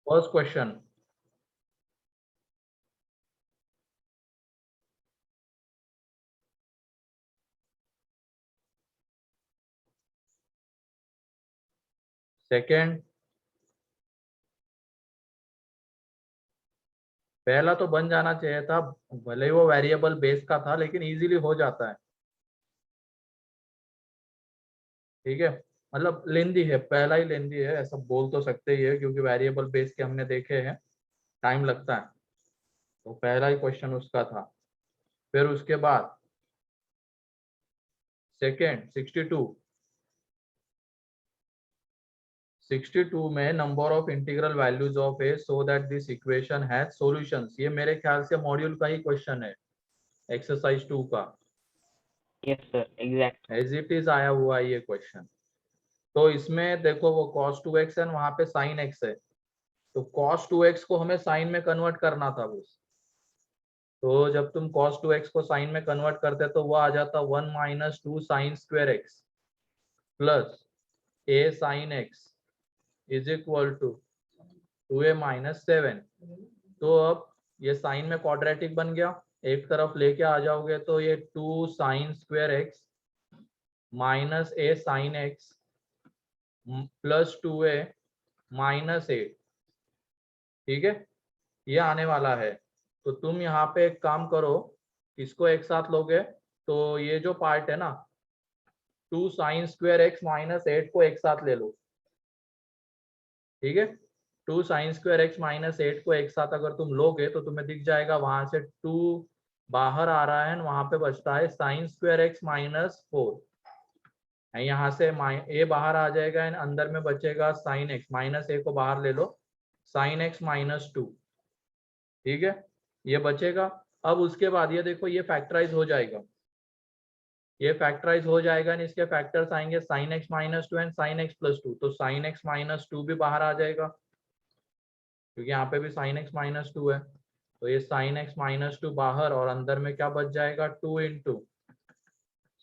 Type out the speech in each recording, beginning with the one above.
First question, second, पहला तो बन जाना चाहिए था, भले ही वो वेरिएबल बेस का था लेकिन इजीली हो जाता है। ठीक है, मतलब लेंदी है, पहला ही लेंदी है ऐसा बोल तो सकते ही है, क्योंकि वेरिएबल बेस के हमने देखे हैं, टाइम लगता है, तो पहला ही क्वेश्चन उसका था। फिर उसके बाद सेकेंड 62 में number of integral values of A so that this equation has solutions, ये मेरे ख्याल से मॉड्यूल का ही क्वेश्चन है, एक्सरसाइज 2 का। Yes sir, exact. As it is आया हुआ है ये क्वेश्चन। तो इसमें देखो वो cos 2x है, वहां पे sin x है, तो cos 2x को हमें sin में कन्वर्ट करना था बस। तो जब तुम cos 2x को sin में कन्वर्ट करते तो वो आ जाता 1 minus 2 sine square x plus a sin x is equal to 2a minus 7। तो अब ये साइन में क्वाड्रेटिक बन गया, एक तरफ लेके आ जाओगे तो ये 2 sine square x minus a sign x plus 2a minus 8। ठीक है, ये आने वाला है। तो तुम यहाँ पे एक काम करो, इसको एक साथ लोगे तो ये जो पार्ट है ना 2 साइन स्क्वेयर एक्स माइनस 8 को एक साथ ले लो। ठीक है, 2 साइन स्क्वेयर एक्स माइनस 8 को एक साथ अगर तुम लोगे तो तुम्हें दिख जाएगा वहां से 2 बाहर आ रहा है, वहां पे बचता है साइन स्क्वेयर एक्स माइनस 4। यहाँ से ए बाहर आ जाएगा एंड अंदर में बचेगा साइन एक्स, माइनस ए को बाहर ले लो, साइन एक्स माइनस 2। ठीक है, ये बचेगा। अब उसके बाद ये देखो ये फैक्टराइज हो जाएगा, ये फैक्टराइज हो जाएगा एंड इसके फैक्टर्स आएंगे sine x minus 2 and sign x plus 2, तो साइन एक्स माइनस 2 भी बाहर आ जाएगा, क्योंकि यहाँ पे भी साइन एक्स माइनस 2 है। तो ये साइन एक्स माइनस 2 बाहर, और अंदर में क्या बच जाएगा 2 into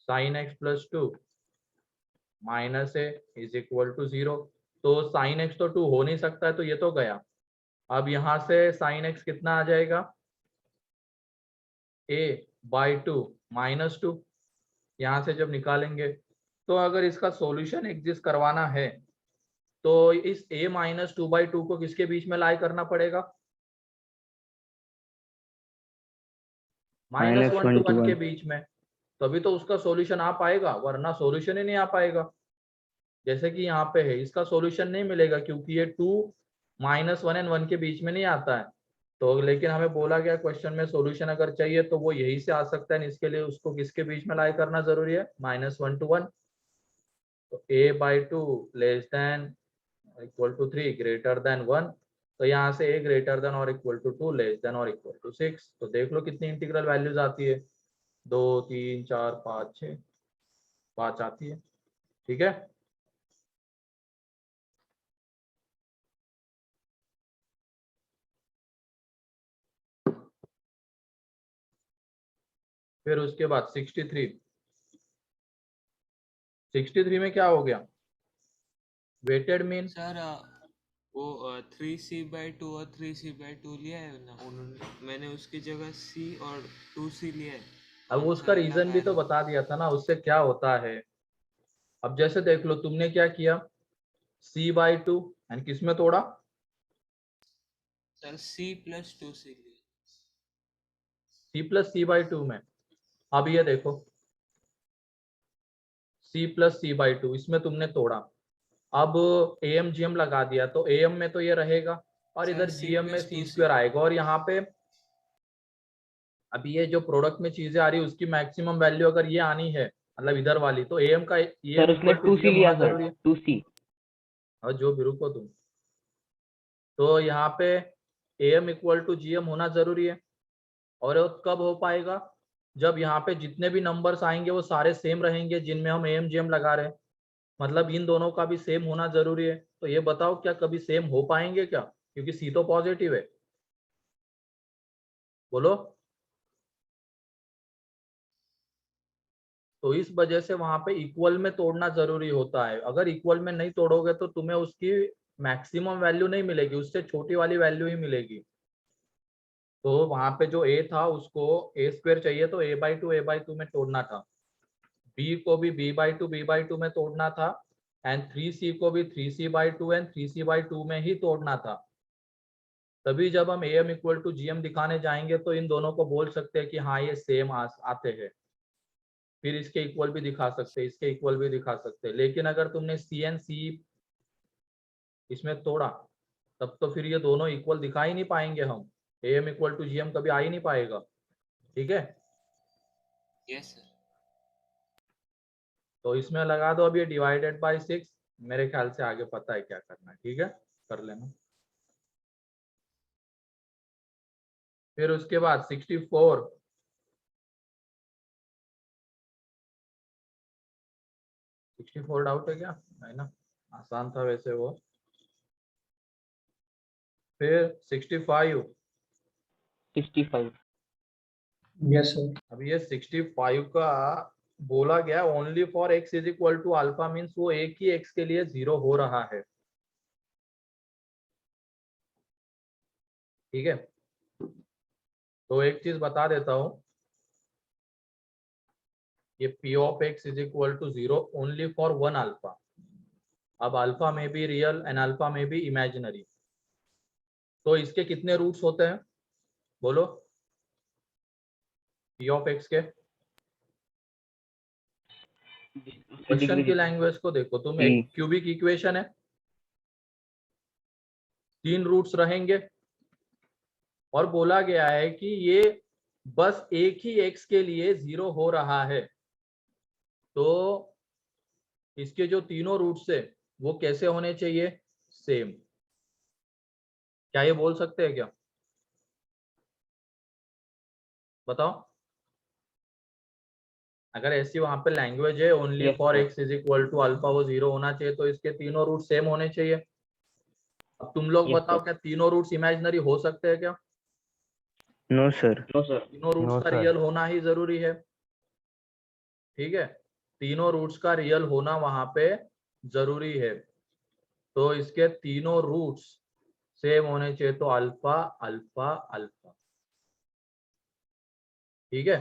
sine x plus 2 minus a is equal to 0। तो साइन एक्स तो 2 हो नहीं सकता है, तो ये तो गया। अब यहाँ से साइन एक्स कितना आ जाएगा, a बाई 2 माइनस 2, यहाँ से जब निकालेंगे तो अगर इसका सॉल्यूशन एग्जिस्ट करवाना है तो इस a माइनस 2/2 को किसके बीच में लाई करना पड़ेगा, माइनस वन टू वन के बीच में, तभी तो उसका सॉल्यूशन आ पाएगा, वरना सॉल्यूशन ही नहीं आ पाएगा। जैसे कि यहाँ पे है, इसका सॉल्यूशन नहीं मिलेगा क्योंकि ये 2 माइनस 1 एंड 1 के बीच में नहीं आता है। तो लेकिन हमें बोला गया क्वेश्चन में सॉल्यूशन अगर चाहिए तो वो यही से आ सकता है, इसके लिए उसको किसके बीच में लाई करना जरूरी है, -1 to 1। तो a/2 less than equal to 3 greater than 1, तो यहाँ से a ग्रेटर देन और इक्वल टू 2 लेस देन और इक्वल टू 6। तो देख लो कितनी इंटीग्रल वैल्यूज आती है, 2 3 4 5 6, 5 आती है। ठीक है, फिर उसके बाद 63 में क्या हो गया, वेटेड मीन। सर वो 3c/2 और 3c/2 लिया है ना उन्होंने, मैंने उसकी जगह c और 2c लिया है। अब कौन सा उसका रीजन भी लगाया तो है? बता दिया था ना, उससे क्या होता है। अब जैसे देख लो तुमने क्या किया, c/2 एंड किस में तोड़ा, सर c + 2c लिया। c प्लस c/2 में। अब ये देखो c प्लस c/2 इसमें तुमने तोड़ा, अब am gm लगा दिया तो am में तो ये रहेगा और सर इधर c gm में + c 2c। स्क्वायर आएगा, और यहाँ पे अभी ये जो प्रोडक्ट में चीजें आ रही है उसकी मैक्सिमम वैल्यू अगर ये आनी है, मतलब इधर वाली, तो am का सर am उसने इक्वल टू 2C gm लिया होना सर, जरूरी है। 2C। और जो भी रुको तुम, तो यहाँ पे am इक्वल टू gm होना जरूरी है। और वो कब हो पाएगा, जब यहाँ पे जितने भी नंबर्स आएंगे वो सारे सेम रहेंगे जिनमें हम am gm लगा रहे हैं, मतलब इन दोनों का भी सेम होना जरूरी है। तो ये बताओ क्या कभी सेम हो पाएंगे क्या, क्योंकि c तो पॉजिटिव है, बोलो। तो इस वजह से वहां पे इक्वल में तोड़ना जरूरी होता है, अगर इक्वल में नहीं तोड़ोगे तो तुम्हें उसकी मैक्सिमम वैल्यू नहीं मिलेगी, उससे छोटी वाली वैल्यू ही मिलेगी। तो वहां पे जो a था उसको a स्क्वायर चाहिए तो a/2 में तोड़ना था, b को भी b/2 में तोड़ना था, एंड 3c को भी 3c/2 एंड 3c/2 में ही तोड़ना था। तभी जब हम am इक्वल टू gm दिखाने जाएंगे तो इन दोनों को बोल सकते हैं कि हाँ ये सेम आते हैं, फिर इसके इक्वल भी दिखा सकते हैं, इसके इक्वल भी दिखा सकते हैं। लेकिन अगर तुमने c एंड c इसमें तोड़ा तब तो फिर ये दोनों इक्वल दिखा ही नहीं पाएंगे हम, am इक्वल टू gm कभी आ ही नहीं पाएगा। ठीक है, यस सर। तो इसमें लगा दो अब ये डिवाइडेड बाय 6, मेरे ख्याल से आगे पता है क्या करना है। ठीक है, कर लेना। फिर उसके बाद 64 डाउट है क्या? है ना, आसान था वैसे वो। फिर 65, 65. Yes sir. अब ये 65 का बोला गया only for x is equal to alpha, means वो एक ही x के लिए 0 हो रहा है। ठीक है, तो एक चीज बता देता हूं, ये p of x is equal to 0 only for 1 alpha. अब अल्फा में भी रियल एंड अल्फा में भी इमेजिनरी, तो इसके कितने रूट्स होते हैं बोलो p ऑफ x के? क्वेश्चन की लैंग्वेज को देखो तुम, एक क्यूबिक इक्वेशन है, 3 रूट्स रहेंगे और बोला गया है कि ये बस एक ही x के लिए 0 हो रहा है। तो इसके जो तीनों रूट्स है वो कैसे होने चाहिए? सेम। क्या ये बोल सकते हैं क्या? बताओ। अगर ऐसी वहां पे लैंग्वेज है only Yes, for sir. x is equal to alpha, वो 0 होना चाहिए, तो इसके तीनों रूट सेम होने चाहिए। अब तुम लोग Yes, बताओ, sir. क्या तीनों रूट्स इमेजिनरी हो सकते हैं क्या? No sir. No, sir. तीनों रूट्स No, का sir. रियल होना ही जरूरी है। ठीक है, तीनों रूट्स का रियल होना वहां पे जरूरी है, तो इसके तीनों रूट्स सेम होने चाहिए, तो अल्फा अल्फा अल्फा। ठीक है,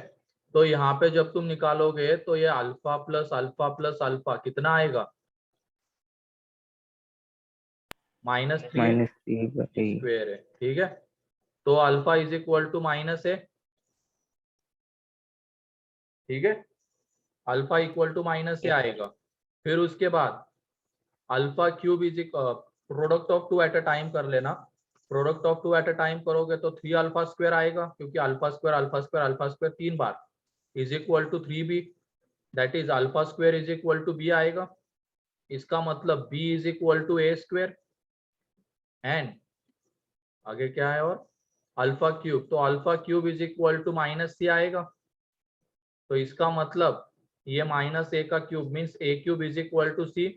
तो यहाँ पे जब तुम निकालोगे तो ये अल्फा प्लस अल्फा कितना आएगा? -3 -3/3। स्क्वायर है। ठीक है, तो alpha is equal to minus है। ठीक है, अल्फा इक्वल टू माइनस से Yes, sir. आएगा। फिर उसके बाद alpha cube is product of two at a time कर लेना, product of two at a time करोगे तो 3 अल्फा स्क्वायर आएगा, क्योंकि alpha square alpha square alpha square 3 बार is equal to 3b, that is alpha square is equal to b आएगा। इसका मतलब b is equal to a square, and आगे क्या है और अल्फा क्यूब, तो alpha cube is equal to -c आएगा। तो इसका मतलब ये -a का cube means a cube is equal to c।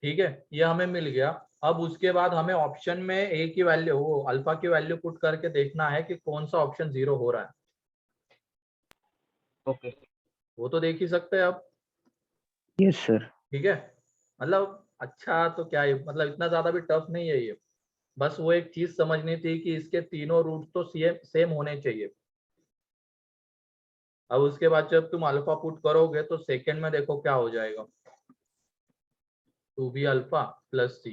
ठीक है, ये हमें मिल गया। अब उसके बाद हमें ऑप्शन में a की वैल्यू, वो अल्फा की वैल्यू पुट करके देखना है कि कौन सा ऑप्शन 0 हो रहा है। Okay. वो तो देख ही सकते हैं अब। Yes sir. ठीक है, मतलब अच्छा तो क्या है, मतलब इतना ज्यादा भी टफ नहीं है ये, बस वो एक चीज समझनी थी कि इसके तीनों रूट तो सेम होने चाहिए। अब उसके बाद जब तुम अल्फा पुट करोगे तो सेकंड में देखो क्या हो जाएगा, 2b अल्फा प्लस c।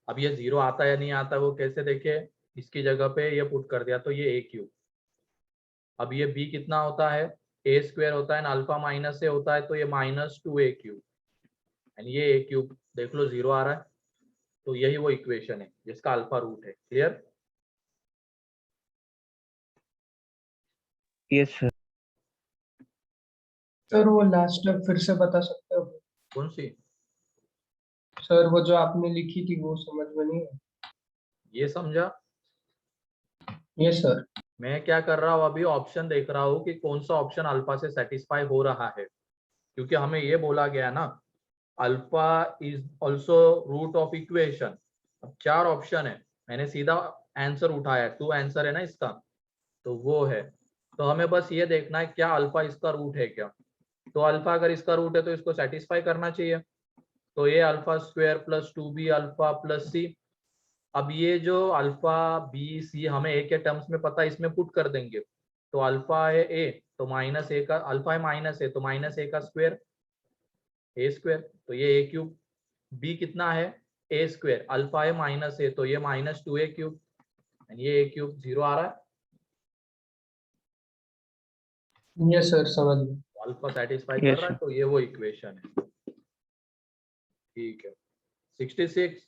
अब ये 0 आता है या नहीं आता वो कैसे देखे, इसकी जगह पे ये पुट कर दिया तो ये a क्यूब। अब ये b कितना होता है? a स्क्वायर होता है ना, अल्फा माइनस से होता है तो ये -2a क्यूब, एंड ये a क्यूब देख लो 0 आ रहा है, तो यही वो इक्वेशन है जिसका अल्फा रूट है। क्लियर? Yes sir. सर वो लास्ट स्टेप फिर से बता सकते हो? कौन सी? सर वो जो आपने लिखी थी वो समझ में नहीं है। ये समझा? Yes sir. मैं क्या कर रहा हूँ अभी, ऑप्शन देख रहा हूँ कि कौन सा ऑप्शन अल्फा से सेटिस्फाई हो रहा है, क्योंकि हमें ये बोला गया ना alpha is also root of equation. अब 4 ऑप्शन है, मैंने सीधा आंसर उठाया, 2 आंसर है ना इसका, तो वो है। तो हमें बस ये देखना है क्या अल्फा इसका रूट है क्या, तो अल्फा अगर इसका रूट है तो इसको सेटिस्फाई करना चाहिए। तो a alpha square plus 2b alpha plus C. अब ये जो अल्फा बी सी हमें ए के टर्म्स में पता है, इसमें पुट कर देंगे। तो अल्फा है ए तो माइनस ए का, अल्फा है माइनस ए तो माइनस ए का स्क्वायर ए स्क्वायर, तो ये ए क्यूब। बी कितना है ए स्क्वायर, अल्फा है माइनस ए तो ये माइनस 2a क्यूब, ये ए क्यूब 0 आ रहा है। यस सर, समझ गए। अल्फा सेटिस्फाई Yes, कर रहा है sir. तो ये वो इक्वेशन है। ठीक है 66।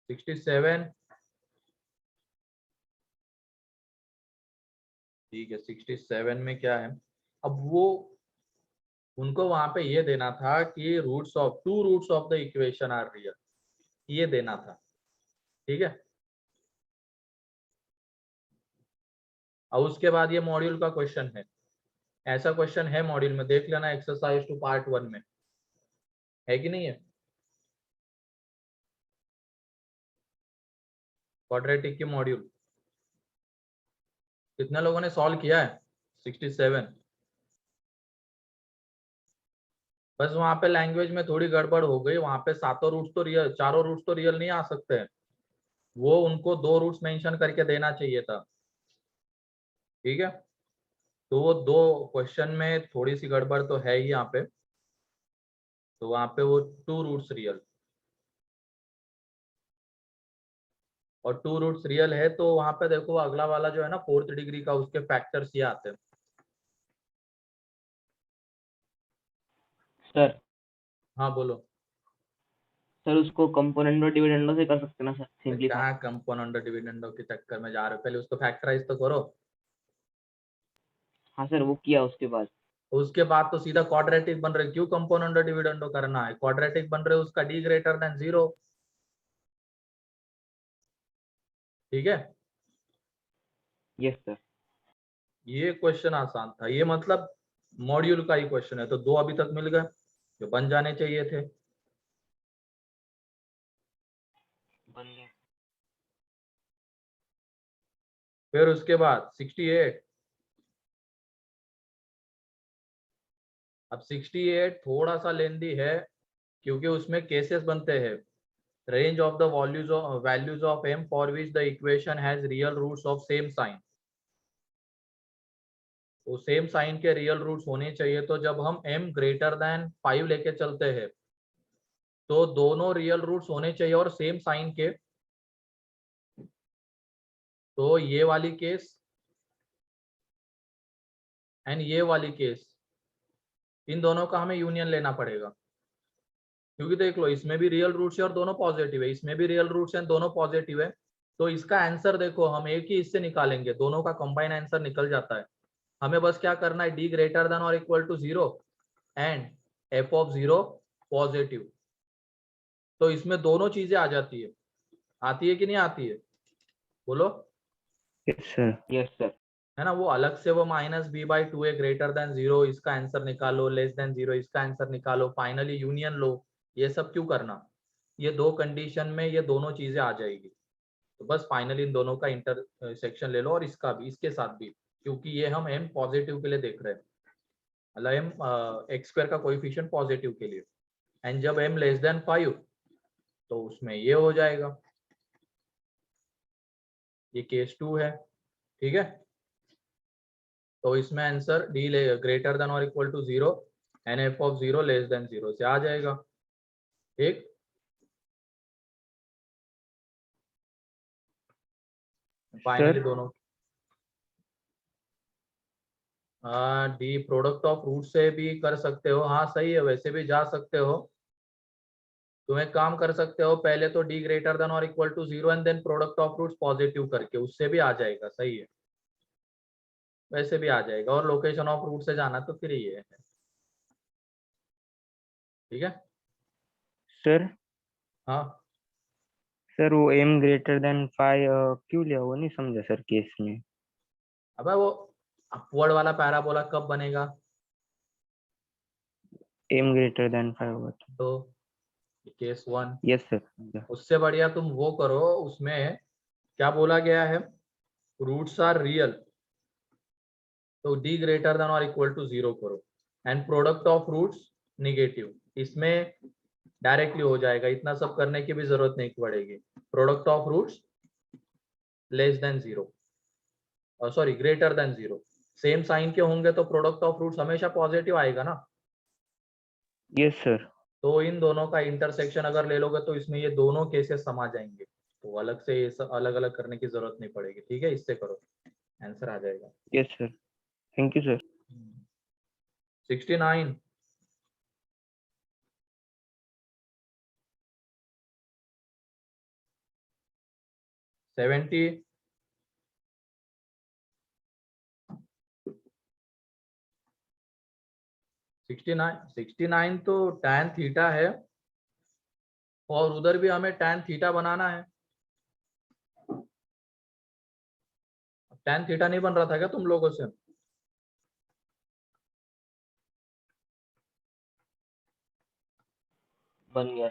Sixty seven. ठीक है 67 में क्या है, अब वो उनको वहां पे ये देना था कि roots of two roots of the equation are real, ये देना था। ठीक है, और उसके बाद ये मॉड्यूल का क्वेश्चन है, ऐसा क्वेश्चन है मॉड्यूल में, देख लेना एक्सरसाइज टू पार्ट 1 में, है कि नहीं है। क्वाड्रेटिक की मॉड्यूल कितने लोगों ने सॉल्व किया है 67। बस वहां पे लैंग्वेज में थोड़ी गड़बड़ हो गई, वहां पे सातों रूट्स तो रियल, चारों रूट्स तो रियल नहीं आ सकते हैं, वो उनको 2 रूट्स मेंशन करके देना चाहिए था। ठीक है, तो वो 2 क्वेश्चन में थोड़ी सी गड़बड़ तो है ही यहाँ पे, तो वहां पे वो 2 रूट्स रियल, और 2 रूट्स रियल है तो वहां पे देखो अगला वाला जो है ना 4th डिग्री का, उसके फैक्टर्स ये आते हैं। सर हाँ बोलो। सर उसको कंपोनेंट और डिविडेंडो से कर सकते ना सर, सिंपलीफाई। कहाँ कंपोनेंट डिविडेंडो के चक्कर में जा रहे हो, पहले उसको फैक्टराइज तो करो। हाँ सर, वो किया उसके बाद। उसके बाद तो सीधा क्वाड्रेटिक बन रहे, क्यों कंपोनेंट डिविडेंडो करना है, क्वाड्रेटिक बन रहे उसका डी ग्रेटर देन 0। ठीक है, यस सर। ये क्वेश्चन आसान था, ये मतलब मॉड्यूल का ही क्वेश्चन है, तो 2 अभी तक मिल गए जो बन जाने चाहिए थे। बन गया। फिर उसके बाद 68। अब 68 थोड़ा सा लेंदी है, क्योंकि उसमें केसेस बनते हैं। Range of the values of m for which the equation has real roots of same sign. तो सेम साइन के रियल रूट्स होने चाहिए, तो जब हम m ग्रेटर देन 5 लेके चलते हैं तो दोनों रियल रूट्स होने चाहिए और सेम साइन के। तो ये वाली केस एंड ये वाली केस, इन दोनों का हमें यूनियन लेना पड़ेगा, क्योंकि देख लो इसमें भी रियल रूट्स है और दोनों पॉजिटिव है, इसमें भी रियल रूट्स हैं दोनों पॉजिटिव है। तो इसका आंसर देखो हम एक ही इससे निकालेंगे, दोनों का कंबाइन आंसर निकल जाता है। हमें बस क्या करना है, डी ग्रेटर देन और equal to 0 and F of 0 positive. तो इसमें दोनों चीजें आ जाती है, आती है कि नहीं आती है, बोलो। Yes, sir. Yes sir. है ना, वो अलग से वो minus B by 2a greater than 0 इसका आंसर निकालो, लेस देन 0 इसका आंसर निकालो, फाइनली यूनियन लो। ये सब क्यों करना, ये 2 कंडीशन में ये दोनों चीजें आ जाएगी, तो बस फाइनली इन दोनों का इंटरसेक्शन ले लो, और इसका भी, इसके साथ भी, क्योंकि ये हम m पॉजिटिव के लिए देख रहे हैं, मतलब m एक्स स्क्वायर का कोएफिशिएंट पॉजिटिव के लिए, एंड जब m लेस देन 5 तो उसमें ये हो जाएगा। ये केस 2 है। ठीक है, तो इसमें आंसर डी ग्रेटर देन और equal to 0 and F of 0 less than 0 से आ जाएगा। ठीक, फाइनली Sir. दोनों डी प्रोडक्ट ऑफ रूट से भी कर सकते हो, हाँ सही है, वैसे भी जा सकते हो। तुम एक काम कर सकते हो, पहले तो डी ग्रेटर देन और equal to 0 and then product of roots positive करके, उससे भी आ जाएगा, सही है, वैसे भी आ जाएगा, और लोकेशन ऑफ रूट से जाना तो फिर ये है। ठीक है, Sir. हाँ सर वो m greater than 5 क्यों लिया, वो नहीं समझा सर केस में। अब वो अपवर्ड वाला पैराबोला कब बनेगा, m greater than 5 हुआ था। तो केस 1। Yes sir. उससे बढ़िया तुम वो करो, उसमें क्या बोला गया है, रूट्स आर रियल तो डी ग्रेटर देन और इक्वल टू 0 करो and product of roots negative, इसमें डायरेक्टली हो जाएगा, इतना सब करने की भी जरूरत नहीं पड़ेगी। Product of roots less than 0 sorry greater than 0, same sign के होंगे तो प्रोडक्ट ऑफ रूट्स हमेशा पॉजिटिव आएगा ना। Yes sir. तो इन दोनों का इंटरसेक्शन अगर ले लोगे तो इसमें ये दोनों केसेस समा जाएंगे, तो अलग से ये अलग अलग करने की जरूरत नहीं पड़ेगी। ठीक है, इससे करो, आंसर आ जाएगा। Yes sir, thank you sir. 69 70 69 तो tan थीटा है और उधर भी हमें tan थीटा बनाना है। tan थीटा नहीं बन रहा था क्या तुम लोगों से? बन गया।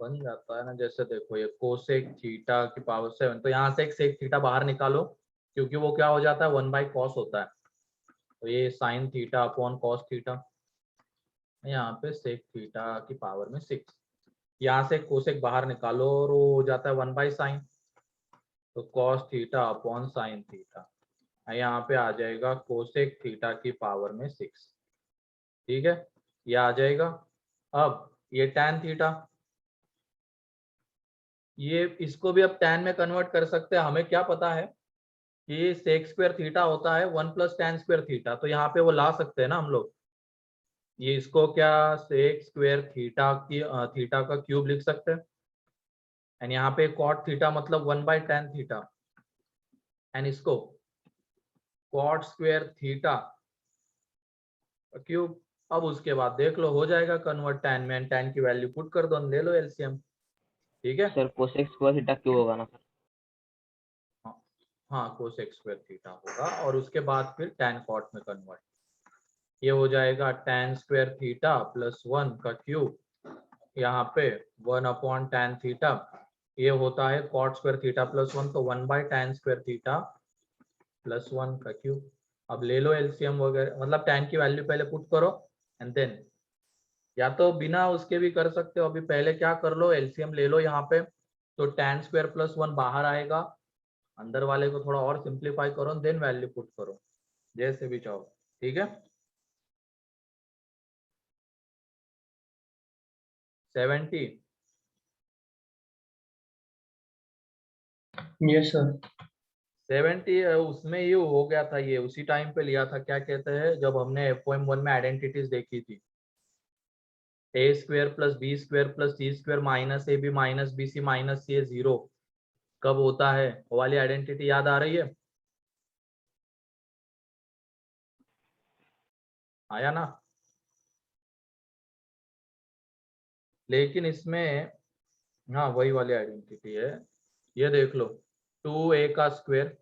बन जाता है ना, जैसे देखो ये कोसेक थीटा की पावर 7, तो यहाँ से एक सेक थीटा बाहर निकालो क्योंकि वो क्या हो जाता है 1/cos होता है, तो ये sine theta upon cos theta, यहाँ पे सेक थीटा की पावर में 6, यहाँ से कोसेक बाहर निकालो और वो हो जाता है 1/sin, तो cos theta upon sine theta, यहाँ पे आ जाएगा कोसेक थीटा की पावर में 6। ठीक है, ये आ जाएगा। अब ये tan थीटा, ये इसको भी अब tan में कन्वर्ट कर सकते हैं। हमें क्या पता है कि सेक स्क्वायर थीटा होता है 1 + tan स्क्वायर थीटा, तो यहाँ पे वो ला सकते हैं ना हम लोग, ये इसको क्या सेक स्क्वायर थीटा की थीटा का क्यूब लिख सकते हैं, एंड यहाँ पे कॉट थीटा मतलब 1/tan थीटा, एंड इसको कॉट स्क्वायर थीटा क्यूब। अब उसके बाद देख लो हो जाएगा कन्वर्ट tan में, एंड tan की वैल्यू पुट कर दो, ले लो एलसीएम। ठीक है, सर कोसेक स्क्वायर थीटा क्यों होगा ना सर? हाँ कोसेक स्क्वायर थीटा होगा और उसके बाद फिर tan कॉट में कन्वर्ट, ये हो जाएगा tan स्क्वायर थीटा प्लस 1 का क्यूब, यहाँ पे 1/tan थीटा, ये होता है कॉट स्क्वायर थीटा प्लस 1, तो 1/tan स्क्वायर थीटा प्लस 1 का क्यूब। अब ले लो एलसीएम वगैरह, मतलब tan की वैल्यू पहले पुट करो एंड देन, या तो बिना उसके भी कर सकते हो, अभी पहले क्या कर लो एलसीएम ले लो यहाँ पे, तो tan स्क्वायर प्लस 1 बाहर आएगा, अंदर वाले को थोड़ा और सिंप्लीफाई करो देन वैल्यू पुट करो, जैसे भी चाहो। ठीक है, 70 यस सर। 70 उसमें ये हो गया था, ये उसी टाइम पे लिया था, क्या कहते हैं जब हमने FOM1 में आइडेंटिटीज देखी थी, a² + b² + c² minus ab minus bc minus c 0 कब होता है, वो वाली आइडेंटिटी याद आ रही है? आया ना? लेकिन इसमें हाँ वही वाली आइडेंटिटी है, ये देख लो 2a का स्क्वायर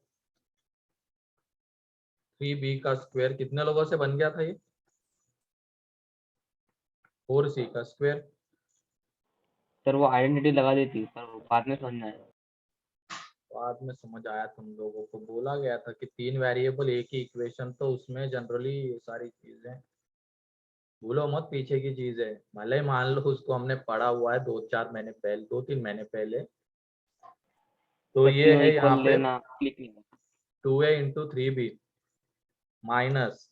3b का स्क्वायर कितने लोगों से बन गया था, ये 4c का स्क्वायर। सर वो आइडेंटिटी लगा देती पर वो बाद में समझ में आएगा। बाद में समझ आया, तुम लोगों को बोला गया था कि 3 वेरिएबल एक ही इक्वेशन, तो उसमें जनरली ये सारी चीजें भूलो मत, पीछे की चीज है, भले ही मान लो उसको हमने पढ़ा हुआ है 2-4 महीने पहले, 2-3 महीने पहले, तो सर ये क्यों है यहाँ इक्वल पे लेना क्लिक नहीं 2a × 3b minus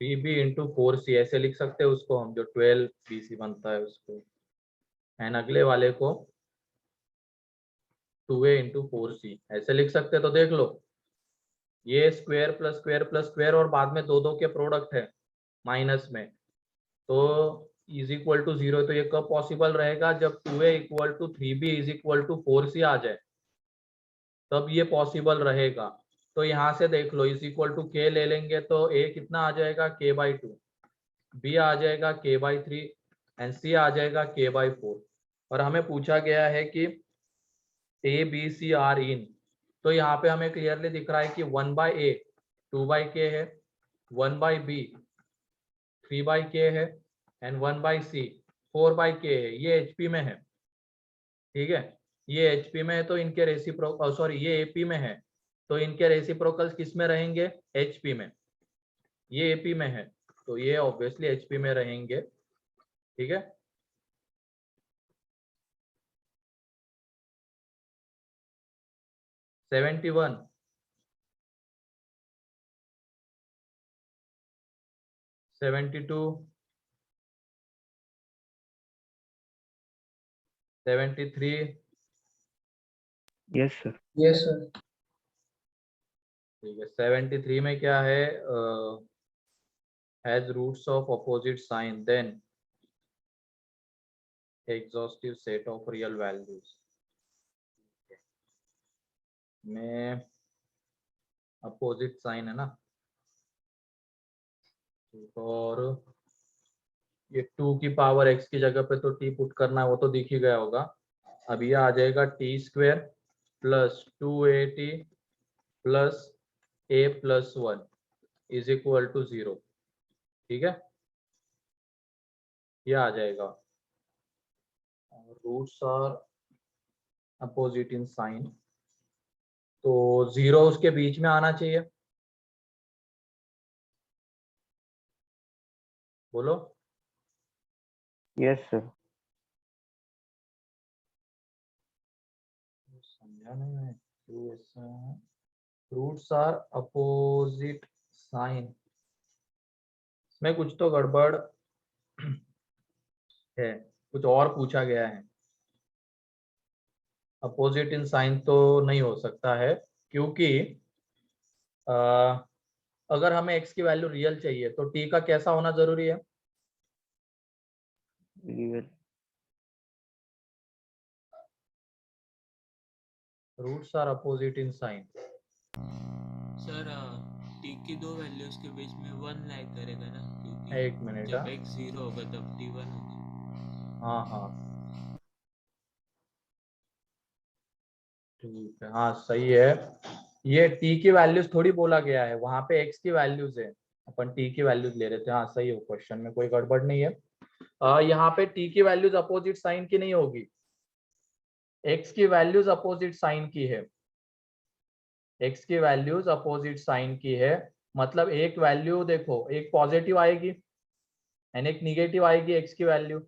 3b × 4c, ऐसे लिख सकते हैं उसको हम, जो 12bc बनता है उसको, एंड अगले वाले को 2a × 4c ऐसे लिख सकते हैं। तो देख लो ये square plus square plus square और बाद में 2 के प्रोडक्ट है माइनस में, तो इज इक्वल टू 0, तो ये कब पॉसिबल रहेगा, जब 2a = 3b = 4c आ जाए, तब ये पॉसिबल रहेगा। तो यहाँ से देख लो इज इक्वल टू k ले लेंगे तो a कितना आ जाएगा k/2, b आ जाएगा k/3 एंड c आ जाएगा k/4, और हमें पूछा गया है कि a b c are in, तो यहाँ पे हमें क्लियरली दिख रहा है कि 1/a 2/k है, 1/b 3/k है, एंड 1/c 4/k है, ये HP में है। ठीक है, ये HP में है तो इनके रेसिप्रोकल, सॉरी ये AP में है तो इनके रेसिप्रोकल्स किस में रहेंगे? HP में। ये AP में है तो ये ऑब्वियसली HP में रहेंगे, ठीक है। Seventy 72 73 yes sir. Yes sir. ठीक है। 73 में क्या है? Has roots of opposite sign then exhaustive set of real values में अपोजिट साइन है ना, और ये 2 की पावर x की जगह पे तो t पुट करना है, वो तो दिख ही गया होगा। अब ये आ जाएगा t² plus 2at plus a plus 1 is equal to 0, ठीक है। ये आ जाएगा। Roots are opposite in sign, तो 0 उसके बीच में आना चाहिए, बोलो। Yes sir. समझा नहीं मैं क्यों ऐसा है। रूट्स आर अपोजिट साइन, इसमें कुछ तो गड़बड़ है, कुछ और पूछा गया है। अपोजिट इन साइन तो नहीं हो सकता है, क्योंकि अ, अगर हमें x की वैल्यू रियल चाहिए तो t का कैसा होना जरूरी है? Real. Roots are opposite in sign. Sir t की दो वैल्यूज के बीच में 1 लाइक करेगा ना, क्योंकि एक मिनट, जब x 0 होगा तब t 1 होगा। हाँ हाँ ठीक है, हाँ सही है। ये t की वैल्यूज थोड़ी बोला गया है, वहां पे x की वैल्यूज है, अपन t की वैल्यूज ले रहे थे। हाँ सही है, क्वेश्चन में कोई गड़बड़ नहीं है। यहाँ पे t की वैल्यूज अपोजिट साइन की नहीं होगी, x की वैल्यूज अपोजिट साइन की है। x की वैल्यूज अपोजिट साइन की है, मतलब एक वैल्यू देखो, एक पॉजिटिव आएगी एंड एक निगेटिव आएगी x की वैल्यू।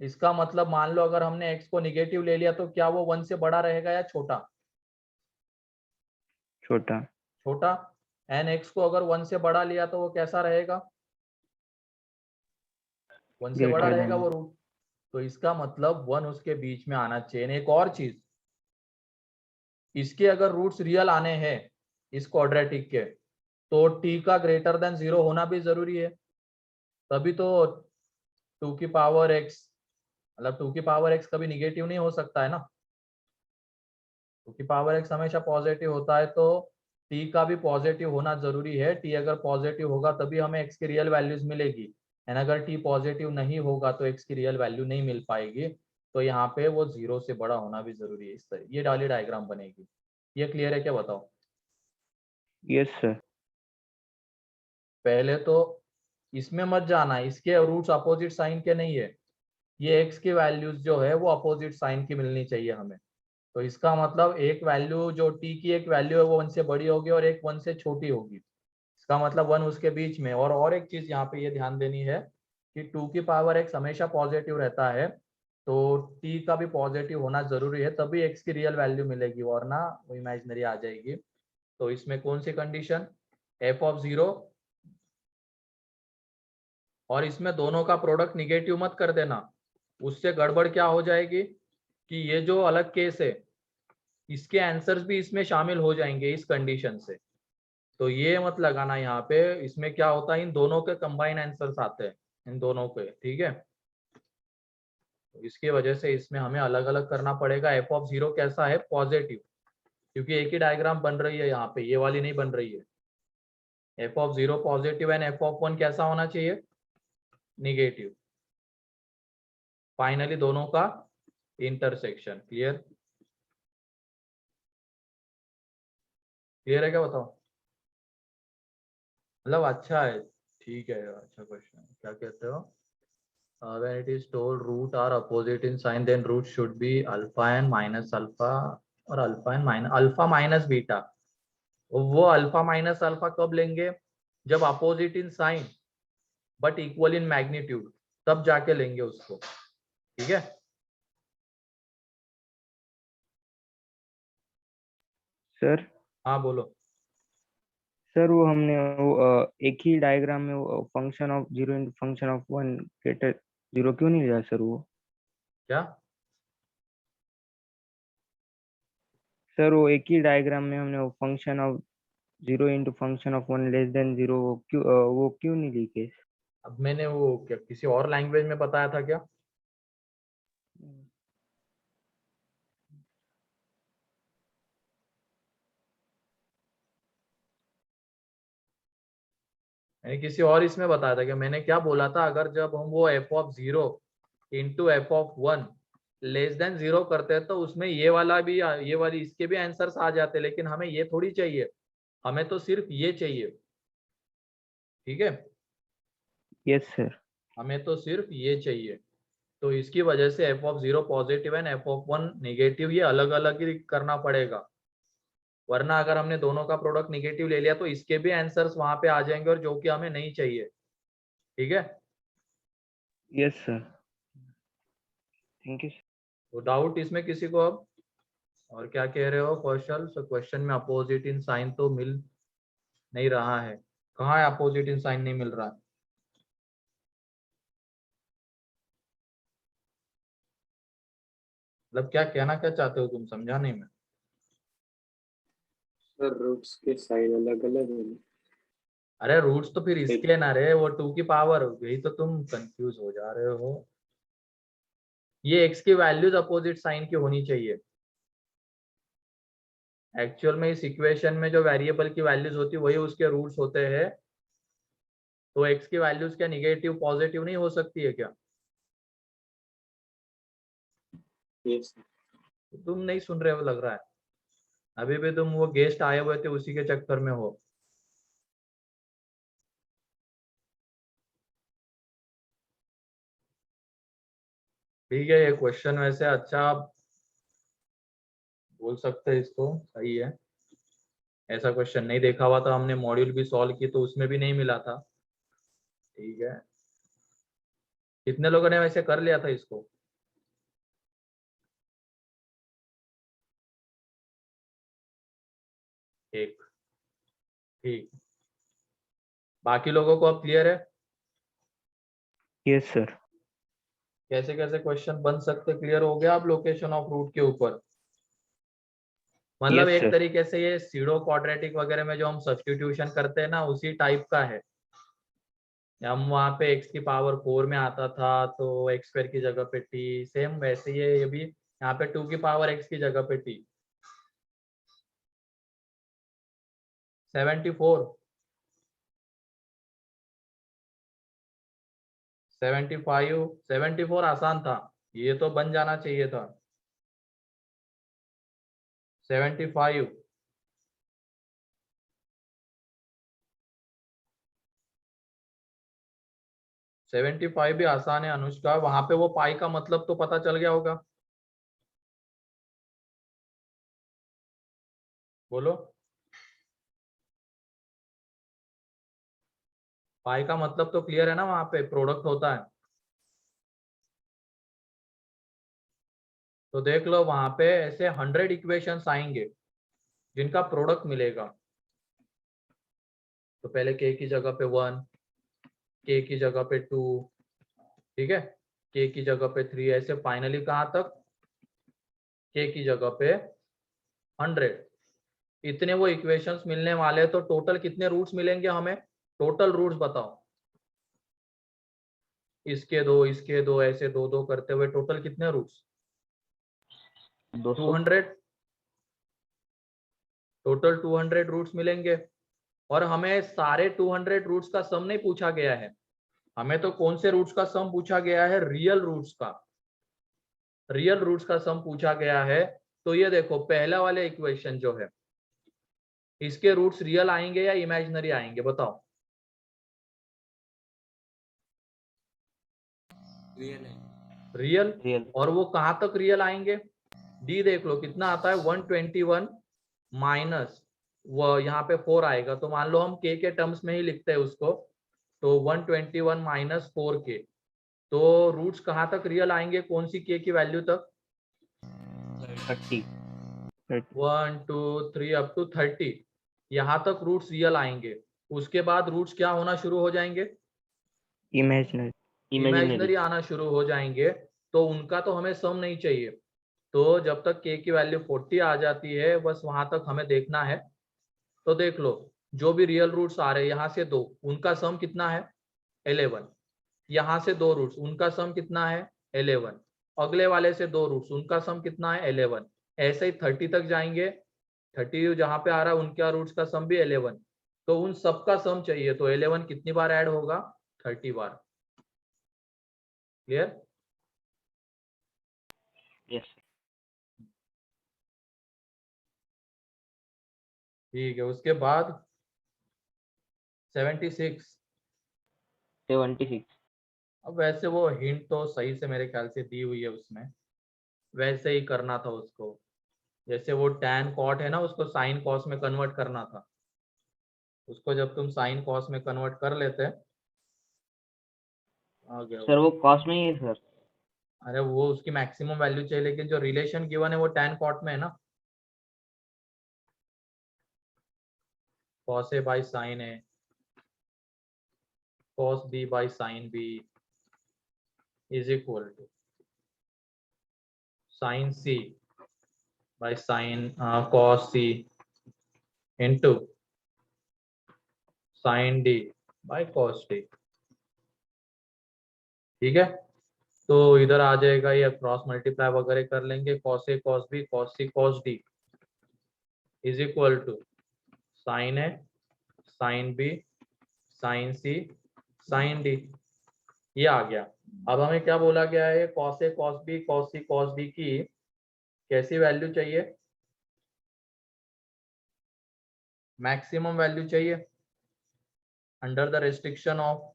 इसका मतलब मान लो अगर हमने x को निगेटिव ले लिया तो क्या वो 1 से बड़ा रहेगा या छोटा? छोटा। छोटा। एन x को अगर 1 से बड़ा लिया तो वो कैसा रहेगा? 1 से बड़ा ग्रेटर रहेगा देन। वो रूट। तो इसका मतलब 1 उसके बीच में आना चाहिए। एक और चीज, इसके अगर रूट्स रियल आने हैं इस क्वाड्रेटिक के, तो t का ग्रेटर देन 0 होना भी जरूरी है, तभी तो 2 की पावर x, मतलब 2 की पावर x कभी निगेटिव नहीं हो सकता है ना। 2 की पावर x हमेशा पॉजिटिव होता है, तो t का भी पॉजिटिव होना जरूरी है। t अगर पॉजिटिव होगा तभी हमें x की रियल वैल्यूज मिलेगी, एंड अगर t पॉजिटिव नहीं होगा तो x की रियल वैल्यू नहीं मिल पाएगी। तो यहाँ पे वो 0 से बड़ा होना भी जरूरी है। इस तरह ये वाली डायग्राम बनेगी। ये क्लियर है क्या, बताओ? Yes sir. पहले तो इसमें मत जाना, इसके रूट्स अपोजिट साइन के नहीं है। ये x की वैल्यूज जो है वो अपोजिट साइन की मिलनी चाहिए हमें। तो इसका मतलब एक वैल्यू जो t की एक वैल्यू है वो 1 से बड़ी होगी और एक 1 से छोटी होगी। इसका मतलब 1 उसके बीच में। और एक चीज यहाँ पे ये ध्यान देनी है कि 2 की पावर x हमेशा पॉजिटिव रहता है, तो t का भी पॉजिटिव होना जरूरी है, तभी x की रियल वैल्यू मिलेगी, वरना वो इमेजिनरी आ जाएगी। तो इसमें कौन सी कंडीशन? f(0), और इसमें दोनों का प्रोडक्ट निगेटिव मत कर देना, उससे गड़बड़ क्या हो जाएगी कि ये जो अलग केस है इसके आंसर्स भी इसमें शामिल हो जाएंगे इस कंडीशन से। तो ये मत लगाना यहाँ पे। इसमें क्या होता है, इन दोनों के कंबाइन आंसर्स आते हैं, इन दोनों के, ठीक है। तो इसकी वजह से इसमें हमें अलग अलग करना पड़ेगा। f(0) कैसा है? पॉजिटिव, क्योंकि एक ही डायग्राम बन रही है यहाँ पे, ये वाली नहीं बन रही है। f(0) पॉजिटिव एंड f(1) कैसा होना चाहिए? निगेटिव। फाइनली दोनों का इंटरसेक्शन। क्लियर? क्लियर है क्या, बताओ? मतलब अच्छा है, ठीक है, अच्छा क्वेश्चन। क्या कहते हो? when it is told root are opposite in sign, then root should be alpha and minus alpha और alpha and minus alpha minus beta. वो अल्फा माइनस अल्फा कब लेंगे? जब opposite in sign but equal in magnitude, तब जाके लेंगे उसको, ठीक है? सर हाँ बोलो। सर वो हमने एक ही डायग्राम में वो function of 0 into function of 1 greater 0 क्यों नहीं लिया सर? वो क्या? सर वो एक ही डायग्राम में हमने वो function of 0 into function of 1 less than 0 वो क्यों नहीं ली केस? अब मैंने वो क्या किसी और लैंग्वेज में बताया था क्या? मैंने किसी और इसमें बताया था कि मैंने क्या बोला था, अगर जब हम वो F of 0 into F of 1 less than 0 करते हैं तो उसमें ये वाला भी, ये वाली इसके भी आंसर्स आ जाते, लेकिन हमें ये थोड़ी चाहिए, हमें तो सिर्फ ये चाहिए, ठीक है? Yes sir. हमें तो सिर्फ ये चाहिए, तो इसकी वजह से F of 0 positive and F of 1 negative, ये अलग अलग ही करना पड़ेगा, वरना अगर हमने दोनों का प्रोडक्ट नेगेटिव ले लिया तो इसके भी आंसर्स वहां पे आ जाएंगे और जो कि हमें नहीं चाहिए, ठीक है? Yes sir, thank you. तो डाउट इसमें किसी को अब? और क्या कह रहे हो कौशल? सो क्वेश्चन में अपोजिट इन साइन तो मिल नहीं रहा है, कहाँ है अपोजिट इन साइन नहीं मिल रहा है? मतलब क्या कहना क्या चाहते हो तुम, समझा नहीं मैं। सर रूट्स के साइन अलग अलग है ना? अरे रूट्स तो फिर इसके ना रे, वो 2 की पावर, यही तो तुम कंफ्यूज हो जा रहे हो। ये x की वैल्यूज अपोजिट साइन की होनी चाहिए। एक्चुअल में इस इक्वेशन में जो वेरिएबल की वैल्यूज होती है वही उसके रूट्स होते हैं, तो x की वैल्यूज क्या नेगेटिव पॉजिटिव नहीं हो सकती है क्या? यस तुम नहीं सुन रहे हो लग रहा है, अभी भी तुम वो गेस्ट आए हुए थे उसी के चक्कर में हो। ठीक है, ये क्वेश्चन वैसे अच्छा बोल सकते हैं, इसको सही है। ऐसा क्वेश्चन नहीं देखा हुआ था हमने, मॉड्यूल भी सॉल्व की तो उसमें भी नहीं मिला था, ठीक है? कितने लोगों ने वैसे कर लिया था इसको? एक, ठीक। बाकी लोगों को अब क्लियर है यस सर। कैसे कैसे क्वेश्चन बन सकते? क्लियर हो गया अब लोकेशन ऑफ रूट के ऊपर? मतलब यस एक सर। तरीके से ये सीडो क्वाड्रेटिक वगैरह में जो हम सब्स्टिट्यूशन करते हैं ना, उसी टाइप का है। हम वहां पे x की पावर 4 में आता था तो x स्क्वायर की जगह पे t, सेम वैसे ये भी यहाँ पे 2 की पावर x की जगह पे t। 74 75 74 आसान था, ये तो बन जाना चाहिए था। 75 75 भी आसान है अनुष्का, वहां पे वो पाई का मतलब तो पता चल गया होगा, बोलो। पाई का मतलब तो क्लियर है ना, वहां पे प्रोडक्ट होता है। तो देख लो वहां पे ऐसे 100 इक्वेशंस आएंगे जिनका प्रोडक्ट मिलेगा। तो पहले k की जगह पे 1, k की जगह पे 2, ठीक है, k की जगह पे 3, ऐसे फाइनली कहाँ तक? k की जगह पे 100। इतने वो इक्वेशंस मिलने वाले हैं, तो टोटल कितने रूट्स मिलेंगे हमें? टोटल रूट्स बताओ, इसके दो ऐसे दो दो करते हुए टोटल कितने रूट्स? 200। 200। टोटल 200 रूट्स मिलेंगे, और हमें सारे 200 रूट्स का सम नहीं पूछा गया है, हमें तो कौन से रूट्स का सम पूछा गया है? रियल रूट्स का, रियल रूट्स का सम पूछा गया है। तो ये देखो पहला वाले इक्वेशन जो है, इसके रूट्स रियल आएंगे या इमेजिनरी आएंगे बताओ? रियल है। रियल, रियल और वो कहाँ तक रियल आएंगे? डी देख लो कितना आता है, 121 माइनस वो यहाँ पे 4 आएगा, तो मान लो हम के टर्म्स में ही लिखते हैं उसको, तो 121 माइनस 4k, तो रूट्स कहाँ तक रियल आएंगे, कौन सी के की वैल्यू तक? 30 1 2 3 अप टू 30, यहाँ तक रूट्स रियल आएंगे। उसके बाद रूट्स क्या होना शुरू हो जाएंगे? इमेजिनरी। इमेजिनरी आना शुरू हो जाएंगे, तो उनका तो हमें सम नहीं चाहिए। तो जब तक के की वैल्यू 40 आ जाती है बस वहां तक हमें देखना है। तो देख लो जो भी रियल रूट्स आ रहे हैं, यहाँ से 2 उनका सम कितना है? 11। यहाँ से 2 रूट्स उनका सम कितना है? 11। अगले वाले से 2 रूट्स उनका सम कितना है? 11। ऐसे ही 30 तक जाएंगे, 30 जहाँ पे आ रहा है उनका रूट्स का सम भी 11, तो उन सबका सम चाहिए, तो 11 कितनी बार ऐड होगा? 30 बार। क्लियर? यस ठीक है, उसके बाद 76। 76 अब वैसे वो हिंट तो सही से मेरे ख्याल से दी हुई है उसमें, वैसे ही करना था उसको। जैसे वो tan cot है ना, उसको sin cos में कन्वर्ट करना था। उसको जब तुम sin cos में कन्वर्ट कर लेते, आ गया सर, वो। वो कॉस्ट में ही है सर। अरे वो उसकी मैक्सिमम वैल्यू चाहिए, लेकिन जो रिलेशन गिवन है वो tan cot में है ना। cos a by sin a, cos b by sin b is equal to sin c by sin cos c into sin d by cos d। ठीक है, तो इधर आ जाएगा, ये क्रॉस मल्टीप्लाई वगैरह कर लेंगे, cos a cos b cos c cos d is equal to sin a sin b sin c sin d। ये आ गया। अब हमें क्या बोला गया है, cos a cos b cos c cos d की कैसी वैल्यू चाहिए? मैक्सिमम वैल्यू चाहिए अंडर द रेस्ट्रिक्शन ऑफ,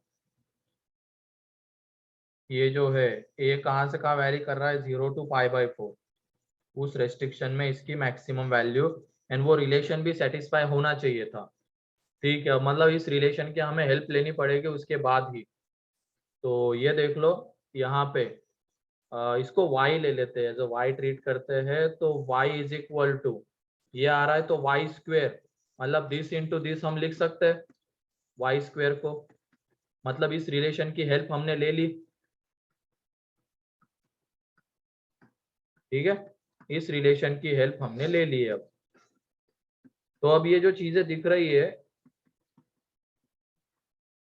ये जो है a कहाँ से कहाँ वैरी कर रहा है, 0 to π/4, उस रेस्ट्रिक्शन में इसकी मैक्सिमम वैल्यू, एंड वो रिलेशन भी सेटिस्फाई होना चाहिए था। ठीक है, मतलब इस रिलेशन की हमें हेल्प लेनी पड़ेगी उसके बाद ही। तो ये देख लो यहाँ पे इसको y ले लेते हैं, जो y ट्रीट करते हैं, तो y इज इक्वल टू, ये आ रहा है तो y स्क्वेयर, मतलब दिस इंटू दिस हम लिख सकते हैं y स्क्वेयर को, मतलब इस रिलेशन की हेल्प हमने ले ली। ठीक है, इस रिलेशन की हेल्प हमने ले ली है। अब तो अब ये जो चीजें दिख रही है,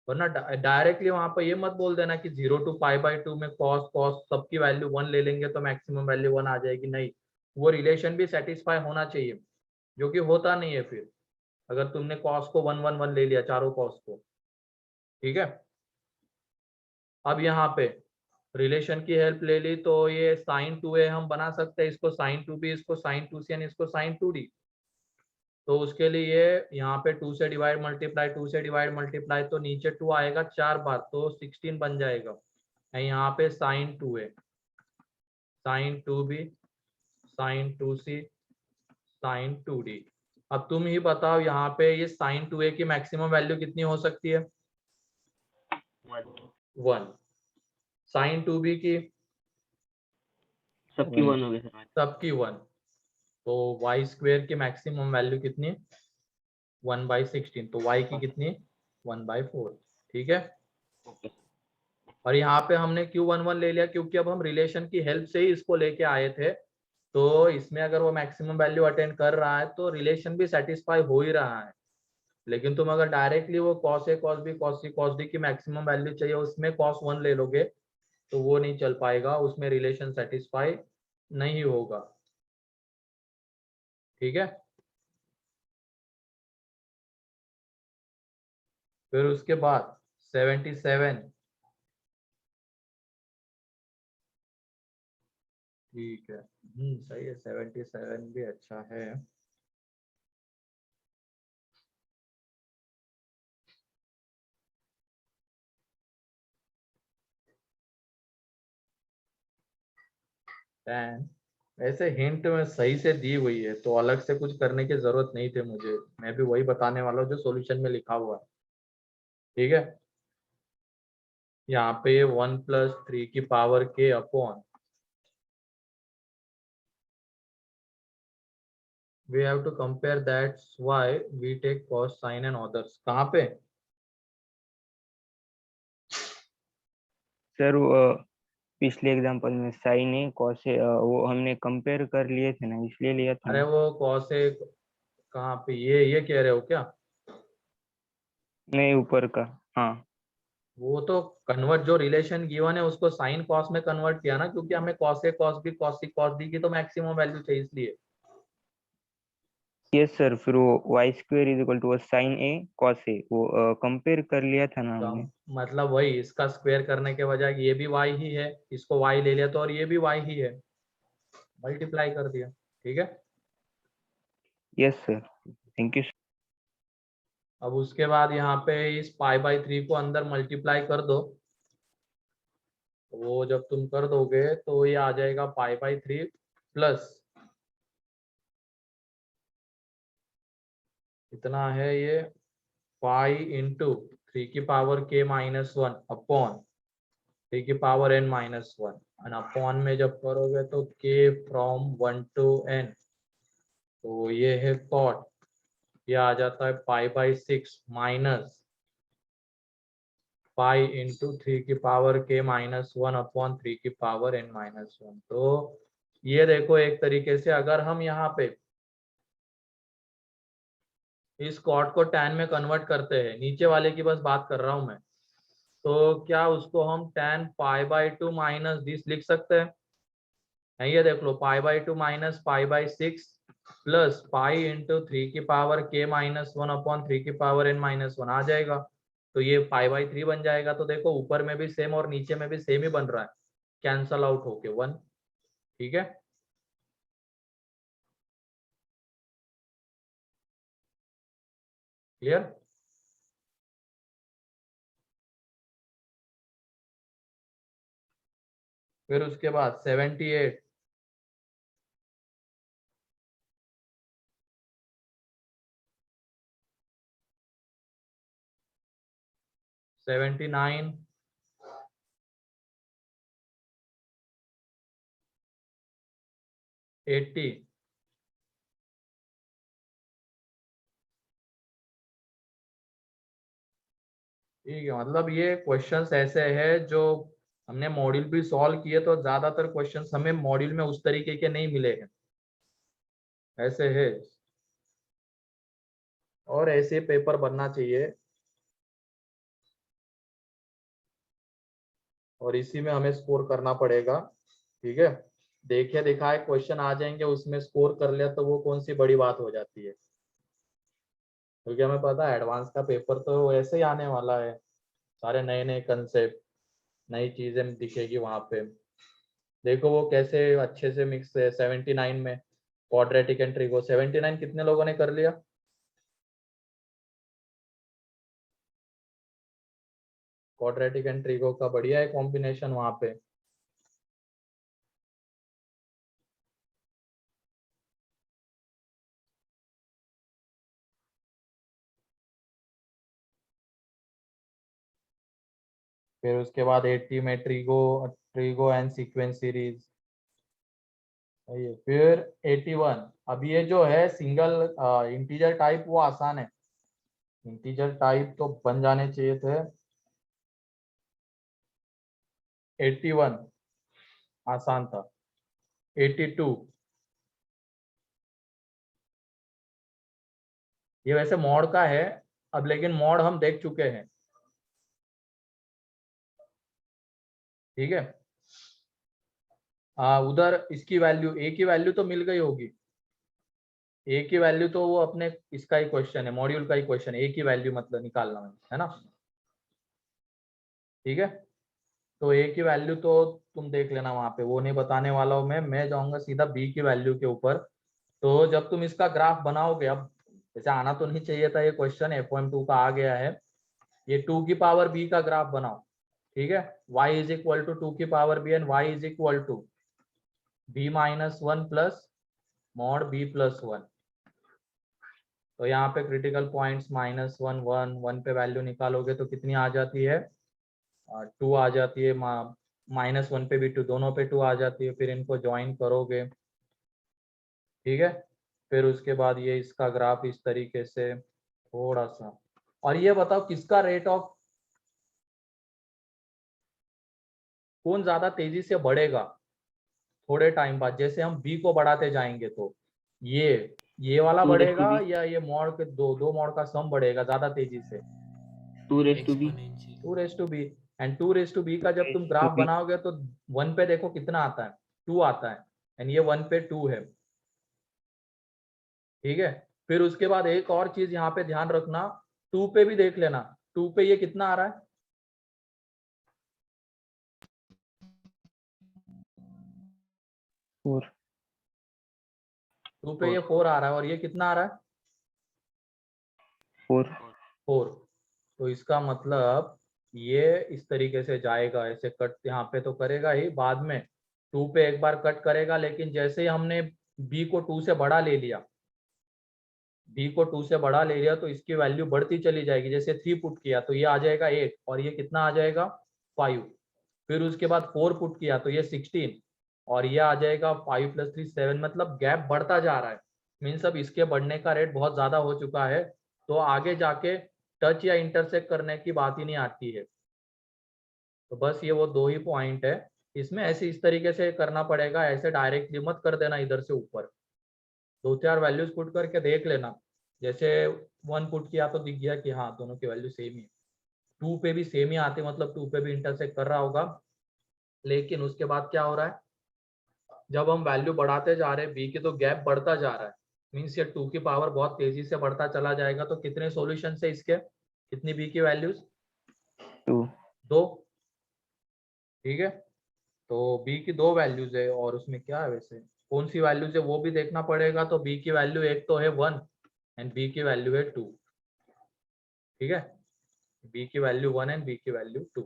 वरना डायरेक्टली वहां पर ये मत बोल देना कि 0 to π/2 में cos cos सबकी वैल्यू 1 ले लेंगे तो मैक्सिमम वैल्यू 1 आ जाएगी, नहीं, वो रिलेशन भी सेटिस्फाई होना चाहिए, जो कि होता नहीं है फिर अगर तुमने cos को 1 1 1 ले लिया, चारों cos को। ठीक है, अब यहाँ पे रिलेशन की हेल्प ले ली, तो ये sin 2a हम बना सकते हैं, इसको sin 2b, इसको sin 2c and इसको sin 2d। तो उसके लिए यहाँ पे 2 से डिवाइड मल्टीप्लाई, 2 से डिवाइड मल्टीप्लाई, तो नीचे 2 आएगा 4 बार, तो 16 बन जाएगा। यहाँ पे sin 2a sin 2b sin 2c sin 2d। अब तुम ही बताओ यहाँ पे ये sin 2a की मैक्सिमम वैल्यू कितनी हो सकती है? 1। sin 2b की सबकी 1 हो गई सर। सबकी 1, तो y स्क्वेयर की मैक्सिमम वैल्यू कितनी? 1/16, तो y की कितनी? 1/4। ठीक है, ओके और यहाँ पे हमने Q11 ले लिया क्योंकि अब हम रिलेशन की हेल्प से ही इसको लेके आए थे, तो इसमें अगर वो मैक्सिमम वैल्यू अटेंड कर रहा है तो रिलेशन भी सेटिस्फाई हो ही रहा है। लेकिन तुम अगर डायरेक्टली वो cos a cos b cos c cos d की मैक्सिमम वैल्यू चाहिए, उसमें cos 1 ले लोगे तो वो नहीं चल पाएगा, उसमें रिलेशन सेटिस्फाई नहीं होगा। ठीक है, फिर उसके बाद 77। ठीक है, सही है, 77 भी अच्छा है। tan ऐसे हिंट में सही से दी हुई है तो अलग से कुछ करने की जरूरत नहीं थी मुझे, मैं भी वही बताने वाला हूँ जो सॉल्यूशन में लिखा हुआ है। ठीक है, यहाँ पे 1 + 3 की power k upon we have to compare, that's why we take cos sin and others। कहाँ पे? सर पिछले एग्जांपल में साइन है कॉस है, वो हमने कंपेयर कर लिए थे ना, इसलिए लिया था अरे ना। वो cos है कहाँ पे, ये कह रहे हो क्या? नहीं, ऊपर का। हाँ। वो तो कन्वर्ट, जो रिलेशन गिवन है उसको साइन कॉस में कन्वर्ट किया ना, क्योंकि हमें cos a cos b cos c cos d की तो मैक्सिमम वैल्यू चाहिए इसलिए। यस सर, फिर वो y² = sign A cos A, वो कंपेयर कर लिया था ना हमने। मतलब वही, इसका स्क्वायर करने के बजाय ये भी y ही है, इसको y ले लिया तो, और ये भी y ही है, मल्टीप्लाई कर दिया। ठीक है, यस सर, थैंक यू। अब उसके बाद यहाँ पे इस π/3 को अंदर मल्टीप्लाई कर दो, वो जब तुम कर दोगे तो ये आ जाएगा π/3 प्लस इतना है ये पाई इंटू 3 की पावर k -1 अपॉन 3 की पावर n -1, और अपॉन में जब करोगे तो k फ्रॉम 1 to n, तो ये है कॉट, ये आ जाता है π/6 माइनस पाई इंटू 3 की पावर k -1 अपॉन 3 की पावर n -1। तो ये देखो, एक तरीके से अगर हम यहाँ पे इस कॉट को tan में कन्वर्ट करते हैं, नीचे वाले की बस बात कर रहा हूं मैं, तो क्या उसको हम tan π/2 माइनस दिस लिख सकते हैं? ये देख लो, π/2 माइनस π/6 प्लस पाई इंटू 3 की पावर k -1 अपॉन 3 की पावर n -1 आ जाएगा, तो ये π/3 बन जाएगा। तो देखो ऊपर में भी सेम और नीचे में भी सेम ही बन रहा है, कैंसल आउट होके 1। ठीक है, क्लियर? फिर उसके बाद 78 79 80 ठीक है, मतलब ये क्वेश्चंस ऐसे हैं जो हमने मॉड्यूल भी सॉल्व किए, तो ज्यादातर क्वेश्चंस हमें मॉड्यूल में उस तरीके के नहीं मिले हैं, ऐसे है, और ऐसे पेपर बनना चाहिए, और इसी में हमें स्कोर करना पड़ेगा। ठीक है, देखे दिखाए क्वेश्चन आ जाएंगे, उसमें स्कोर कर लिया तो वो कौन सी बड़ी बात हो जाती है, क्योंकि हमें पता है एडवांस का पेपर तो ऐसे ही आने वाला है, सारे नए नए कंसेप्ट, नई चीजें दिखेगी वहां पे। देखो वो कैसे अच्छे से मिक्स है। 79 में क्वाड्रेटिक एंड ट्रिगो, 79 कितने लोगों ने कर लिया? क्वाड्रेटिक एंड ट्रिगो का बढ़िया है कॉम्बिनेशन वहां पे। फिर उसके बाद 80 में trigo trigo and sequence series. फिर 81, अब ये जो है सिंगल इंटीजर टाइप वो आसान है, इंटीजर टाइप तो बन जाने चाहिए थे। 81 आसान था। 82 ये वैसे मॉड का है अब, लेकिन मॉड हम देख चुके हैं। ठीक है, उधर इसकी वैल्यू ए की वैल्यू तो मिल गई होगी, ए की वैल्यू तो वो अपने इसका ही क्वेश्चन है, मॉड्यूल का ही क्वेश्चन है, ए की वैल्यू मतलब निकालना है ना। ठीक है, तो ए की वैल्यू तो तुम देख लेना वहां पे, वो नहीं बताने वाला हूं मैं जाऊंगा सीधा बी की वैल्यू के ऊपर। तो जब तुम इसका ग्राफ बनाओगे, अब जैसे आना तो नहीं चाहिए था ये क्वेश्चन, FOM2 का आ गया है, ये 2 की पावर b का ग्राफ बनाओ। ठीक है, y = 2 की power b and y = b minus 1 plus mod b plus 1। तो यहाँ पे क्रिटिकल पॉइंट्स -1 1 1 पे वैल्यू निकालोगे तो कितनी आ जाती है, 2 आ जाती है। -1 पे भी 2, दोनों पे 2 आ जाती है। फिर इनको ज्वाइन करोगे, ठीक है। फिर उसके बाद ये इसका ग्राफ इस तरीके से थोड़ा सा। और ये बताओ किसका रेट ऑफ, कौन ज्यादा तेजी से बढ़ेगा थोड़े टाइम बाद, जैसे हम b को बढ़ाते जाएंगे तो ये वाला 2 raised to बढ़ेगा b, या ये मॉड के दो मॉड का सम बढ़ेगा ज्यादा तेजी से? 2 raised to b, exponential 2 raise to B. And 2 raise to B का जब तुम raised to ग्राफ b, बनाओगे तो 1 पे देखो कितना आता है, 2 आता है। एंड ये 1 पे 2 है, ठीक है। फिर उसके बाद एक और चीज यहाँ पे ध्यान रखना, 2 पे भी देख लेना, 2 पे ये कितना आ रहा है, 4 2 पे ये 4 आ रहा है, और ये कितना आ रहा है, 4 4। तो इसका मतलब ये इस तरीके से जाएगा, ऐसे कट यहाँ पे तो करेगा ही, बाद में 2 पे एक बार कट करेगा। लेकिन जैसे ही हमने b को 2 से बड़ा ले लिया, b को 2 से बड़ा ले लिया, तो इसकी वैल्यू बढ़ती चली जाएगी। जैसे 3 पुट किया तो ये आ जाएगा 8, और ये कितना आ जाएगा 5। फिर उसके बाद 4 पुट किया तो ये 16, और ये आ जाएगा 5 + 3 7। मतलब गैप बढ़ता जा रहा है, मीन्स अब इसके बढ़ने का रेट बहुत ज्यादा हो चुका है। तो आगे जाके टच या इंटरसेक्ट करने की बात ही नहीं आती है। तो बस ये वो 2 ही पॉइंट है इसमें। ऐसे इस तरीके से करना पड़ेगा, ऐसे डायरेक्टली मत कर देना इधर से ऊपर। 2-4 वैल्यूज पुट करके देख लेना। जैसे 1 पुट किया तो दिख गया कि हाँ दोनों की वैल्यू सेम ही है, 2 पे भी सेम ही आती, मतलब 2 पे भी इंटरसेक्ट कर रहा होगा। लेकिन उसके बाद क्या हो रहा है, जब हम वैल्यू बढ़ाते जा रहे हैं बी की, तो गैप बढ़ता जा रहा है। मीन्स ये 2 की पावर बहुत तेजी से बढ़ता चला जाएगा। तो कितने सॉल्यूशन है इसके, कितनी बी की वैल्यूज, 2 2, ठीक है। तो बी की 2 वैल्यूज है, और उसमें क्या है वैसे कौन सी वैल्यूज है वो भी देखना पड़ेगा। तो बी की वैल्यू एक तो है 1 एंड बी की वैल्यू है 2, ठीक है। बी की वैल्यू 1 एंड बी की वैल्यू 2,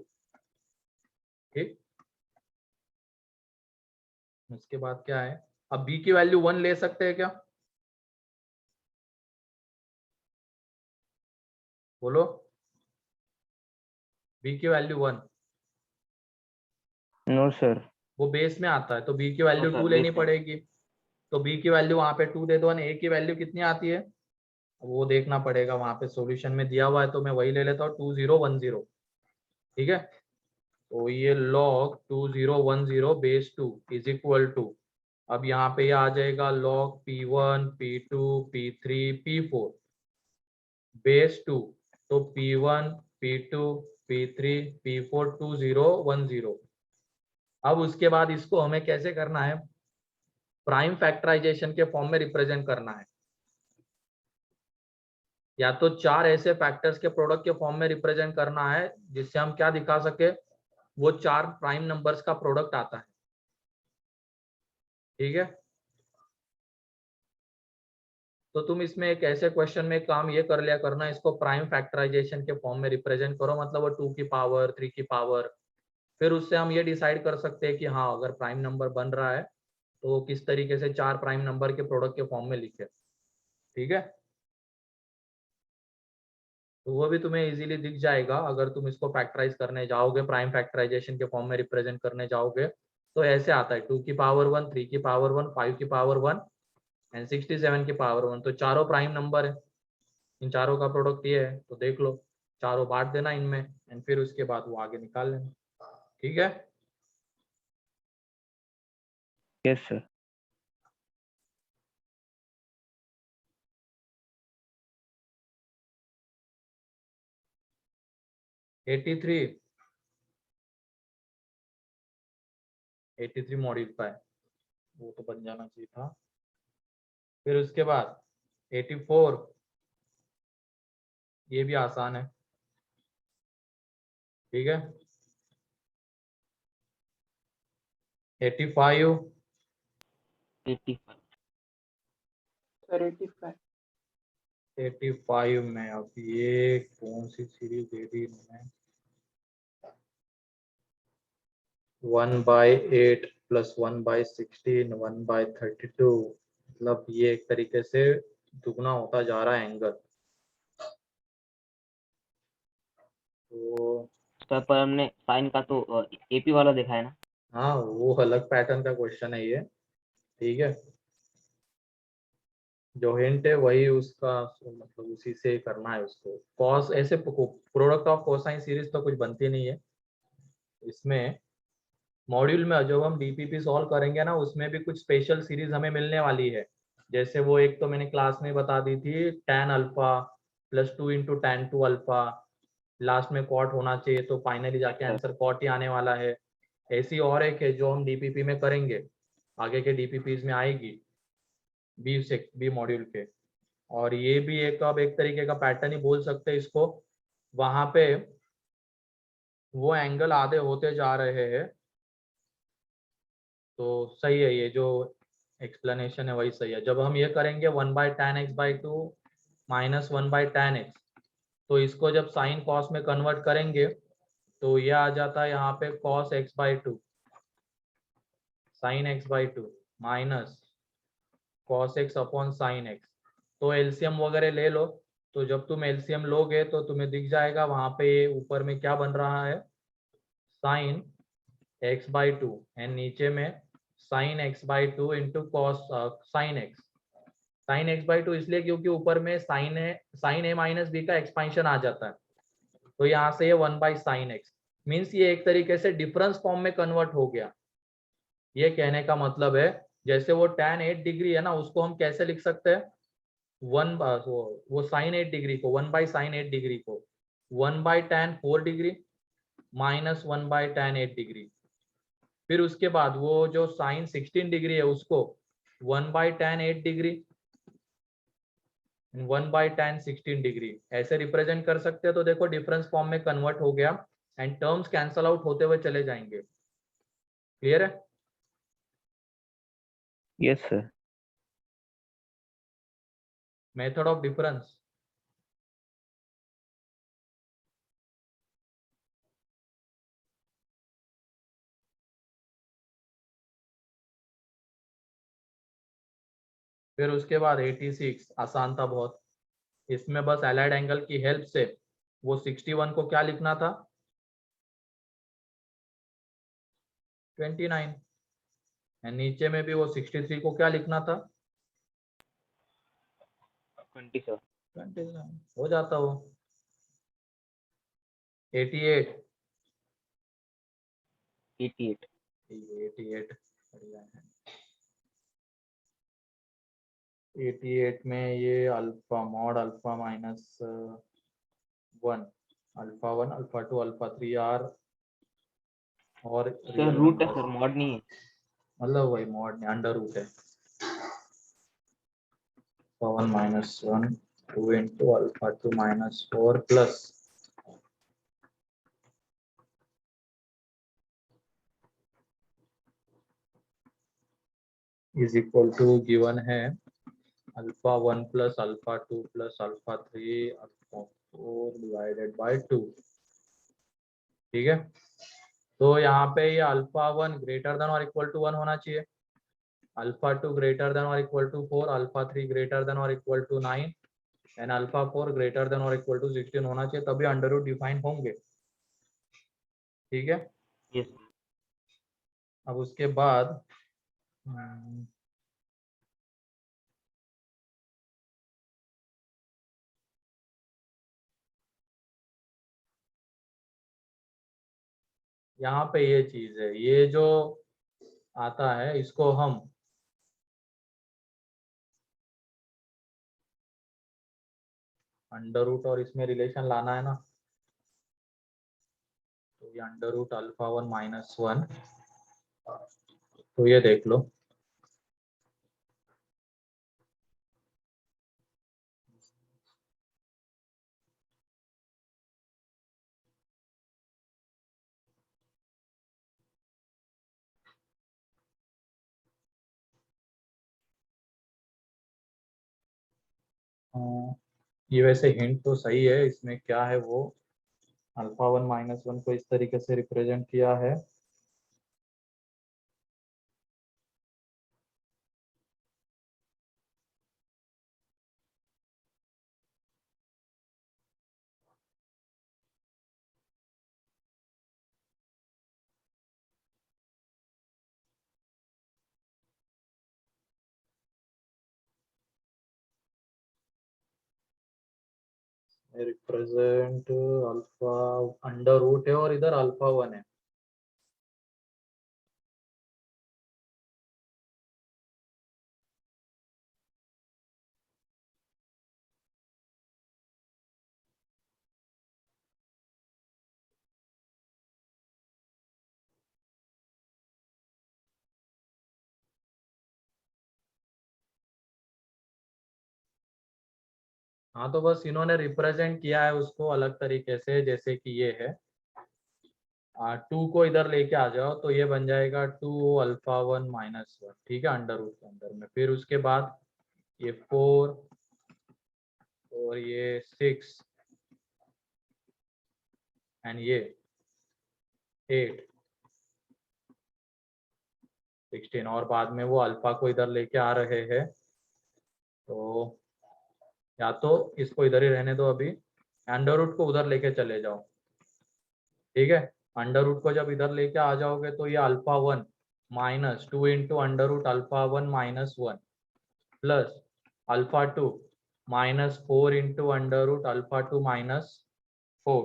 ठीक। उसके बाद क्या है, अब बी की वैल्यू 1 ले सकते हैं क्या, बोलो। बी की वैल्यू 1, नो सर वो बेस में आता है, तो बी की no वैल्यू sir, 2 लेनी base में, पड़ेगी। तो बी की वैल्यू वहां पे 2 दे दो, ए की वैल्यू कितनी आती है वो देखना पड़ेगा, वहां पे सॉल्यूशन में दिया हुआ है। तो मैं वही ले लेता हूँ 2010, ठीक है। तो ये log 2010 base 2 is equal to, अब यहाँ पे ये आ जाएगा log p1 p2 p3 p4 base 2। तो p1 p2 p3 p4 2010। अब उसके बाद इसको हमें कैसे करना है, प्राइम फैक्टराइजेशन के फॉर्म में रिप्रेजेंट करना है, या तो 4 ऐसे फैक्टर्स के प्रोडक्ट के फॉर्म में रिप्रेजेंट करना है जिससे हम क्या दिखा सके, वो 4 प्राइम नंबर्स का प्रोडक्ट आता है, ठीक है। तो तुम इसमें एक ऐसे क्वेश्चन में काम ये कर लिया करना, इसको प्राइम फैक्टराइजेशन के फॉर्म में रिप्रेजेंट करो, मतलब वो 2 की पावर 3 की पावर। फिर उससे हम ये डिसाइड कर सकते हैं कि हाँ अगर प्राइम नंबर बन रहा है तो किस तरीके से 4 प्राइम नंबर के प्रोडक्ट के फॉर्म में लिखे, ठीक है। तो वो भी तुम्हें इजीली दिख जाएगा अगर तुम इसको फैक्टराइज करने जाओगे, प्राइम फैक्टराइजेशन के फॉर्म में रिप्रेजेंट करने जाओगे। तो ऐसे आता है 2 की पावर 1, 3 की पावर 1, 5 की पावर 1 एंड 67 की पावर 1। तो चारों प्राइम नंबर है, इन चारों का प्रोडक्ट ये है। तो देख लो, चारों बांट देना इनमें एंड फिर उसके बाद वो आगे निकाल लेना, ठीक है। यस सर 83 मॉडिफाई, वो तो बन जाना चाहिए था। फिर उसके बाद 84, ये भी आसान है, ठीक है। 85, 85, सर 85। 85 में अब ये कौन सी सीरीज दे दी इन्होंने, 1/8 प्लस 1/16 1/32, मतलब ये एक तरीके से दुगना होता जा रहा है एंगल। तो सर पर हमने साइन का तो एपी वाला देखा है ना। हाँ, वो अलग पैटर्न का क्वेश्चन है ये, ठीक है। जो हिंट है वही उसका, मतलब उसी से करना है उसको। कॉस ऐसे प्रोडक्ट ऑफ कोसाइन सीरीज तो कुछ बनती नहीं है इसमें। मॉड्यूल में जब हम डीपीपी सॉल्व करेंगे ना, उसमें भी कुछ स्पेशल सीरीज हमें मिलने वाली है। जैसे वो एक तो मैंने क्लास में बता दी थी, tan alpha plus 2 into tan 2 alpha, last में कॉट होना चाहिए, तो फाइनली जाके आंसर कॉट ही आने वाला है। ऐसी और एक है जो हम डीपीपी में करेंगे, आगे के डीपीपीज में आएगी, बी मॉड्यूल के। और ये भी एक, अब एक तरीके का पैटर्न ही बोल सकते हैं इसको। वहां पे वो एंगल आधे होते जा रहे हैं, तो सही है, ये जो एक्सप्लेनेशन है वही सही है। जब हम ये करेंगे 1/tan x/2 minus 1/tan x, तो इसको जब साइन कॉस में कन्वर्ट करेंगे तो ये आ जाता है यहाँ पे cos x/2 sin x/2 minus cos x upon sin x। तो एलसीएम वगैरह ले लो, तो जब तुम एलसीएम लोगे तो तुम्हें दिख जाएगा वहां पे ऊपर में क्या बन रहा है, sin x/2 एंड नीचे में sin x/2 into cos sin x। sin x/2 इसलिए क्योंकि ऊपर में sin a माइनस बी का एक्सपेंशन आ जाता है, तो यहाँ से ये 1/sin x मीन्स ये एक तरीके से डिफरेंस फॉर्म में कन्वर्ट हो गया। ये कहने का मतलब है, जैसे वो tan 8 डिग्री है ना, उसको हम कैसे लिख सकते हैं, वो sin 8 डिग्री को 1/sin 8 डिग्री को 1/tan 4 degree minus 1/tan 8 degree. फिर उसके बाद वो जो sin 16 डिग्री है उसको 1/tan 8 डिग्री 1/tan 16 डिग्री ऐसे रिप्रेजेंट कर सकते हैं। तो देखो डिफरेंस फॉर्म में कन्वर्ट हो गया एंड टर्म्स कैंसल आउट होते हुए चले जाएंगे। क्लियर है? Yes sir. Method of difference. फिर उसके बाद 86 आसान था बहुत। इसमें बस एलाइड एंगल की हेल्प से वो 61 को क्या लिखना था, 29, एंड नीचे में भी वो 63 को क्या लिखना था, 20 सर। 29 हो जाता वो। 88 88 88 बढ़िया है। 88 में ये alpha mod alpha minus 1 alpha 1 alpha 2 alpha 3 are और सर रियल रूट है नंबर, सर, मॉड नहीं है। मतलब वही मॉड नहीं, अंडर रूट है। 1 minus 1 2 into alpha 2 minus 4 plus is equal to given है alpha 1 plus alpha 2 plus alpha 3 alpha 4 divided by 2। ठीक है, तो यहाँ पे ये अल्फा 1 ग्रेटर देन और इक्वल टू 1 होना चाहिए, अल्फा 2 ग्रेटर देन और equal to 4, alpha 3 greater than और equal to 9 and alpha 4 greater than और इक्वल टू 16 होना चाहिए, तभी अंडर रूट डिफाइन होंगे। ठीक है, यस। अब उसके बाद यहाँ पे ये चीज है, ये जो आता है इसको हम अंडर रूट और इसमें रिलेशन लाना है ना, तो ये अंडर रूट अल्फा 1 माइनस 1, तो ये देख लो ये वैसे हिंट तो सही है, इसमें क्या है वो अल्फा 1 माइनस 1 को इस तरीके से रिप्रेजेंट किया है रिप्रेजेंट अल्फा अंडर रूट है और इधर अल्फा 1 है। हाँ तो बस इन्होंने रिप्रेजेंट किया है उसको अलग तरीके से, जैसे कि ये है 2 को इधर लेके आ जाओ तो ये बन जाएगा 2 अल्फा 1 माइनस 1, ठीक है, अंडर रूट के अंदर में। फिर उसके बाद ये 4 और ये 6 एंड ये 8 16 और बाद में वो अल्फा को इधर लेके आ रहे हैं। तो या तो इसको इधर ही रहने दो अभी, अंडर रूट को उधर लेके चले जाओ, ठीक है। अंडर रूट को जब इधर लेके आ जाओगे तो ये alpha 1 minus 2 into under root alpha 1 minus 1 plus alpha 2 minus 4 into under root alpha 2 minus 4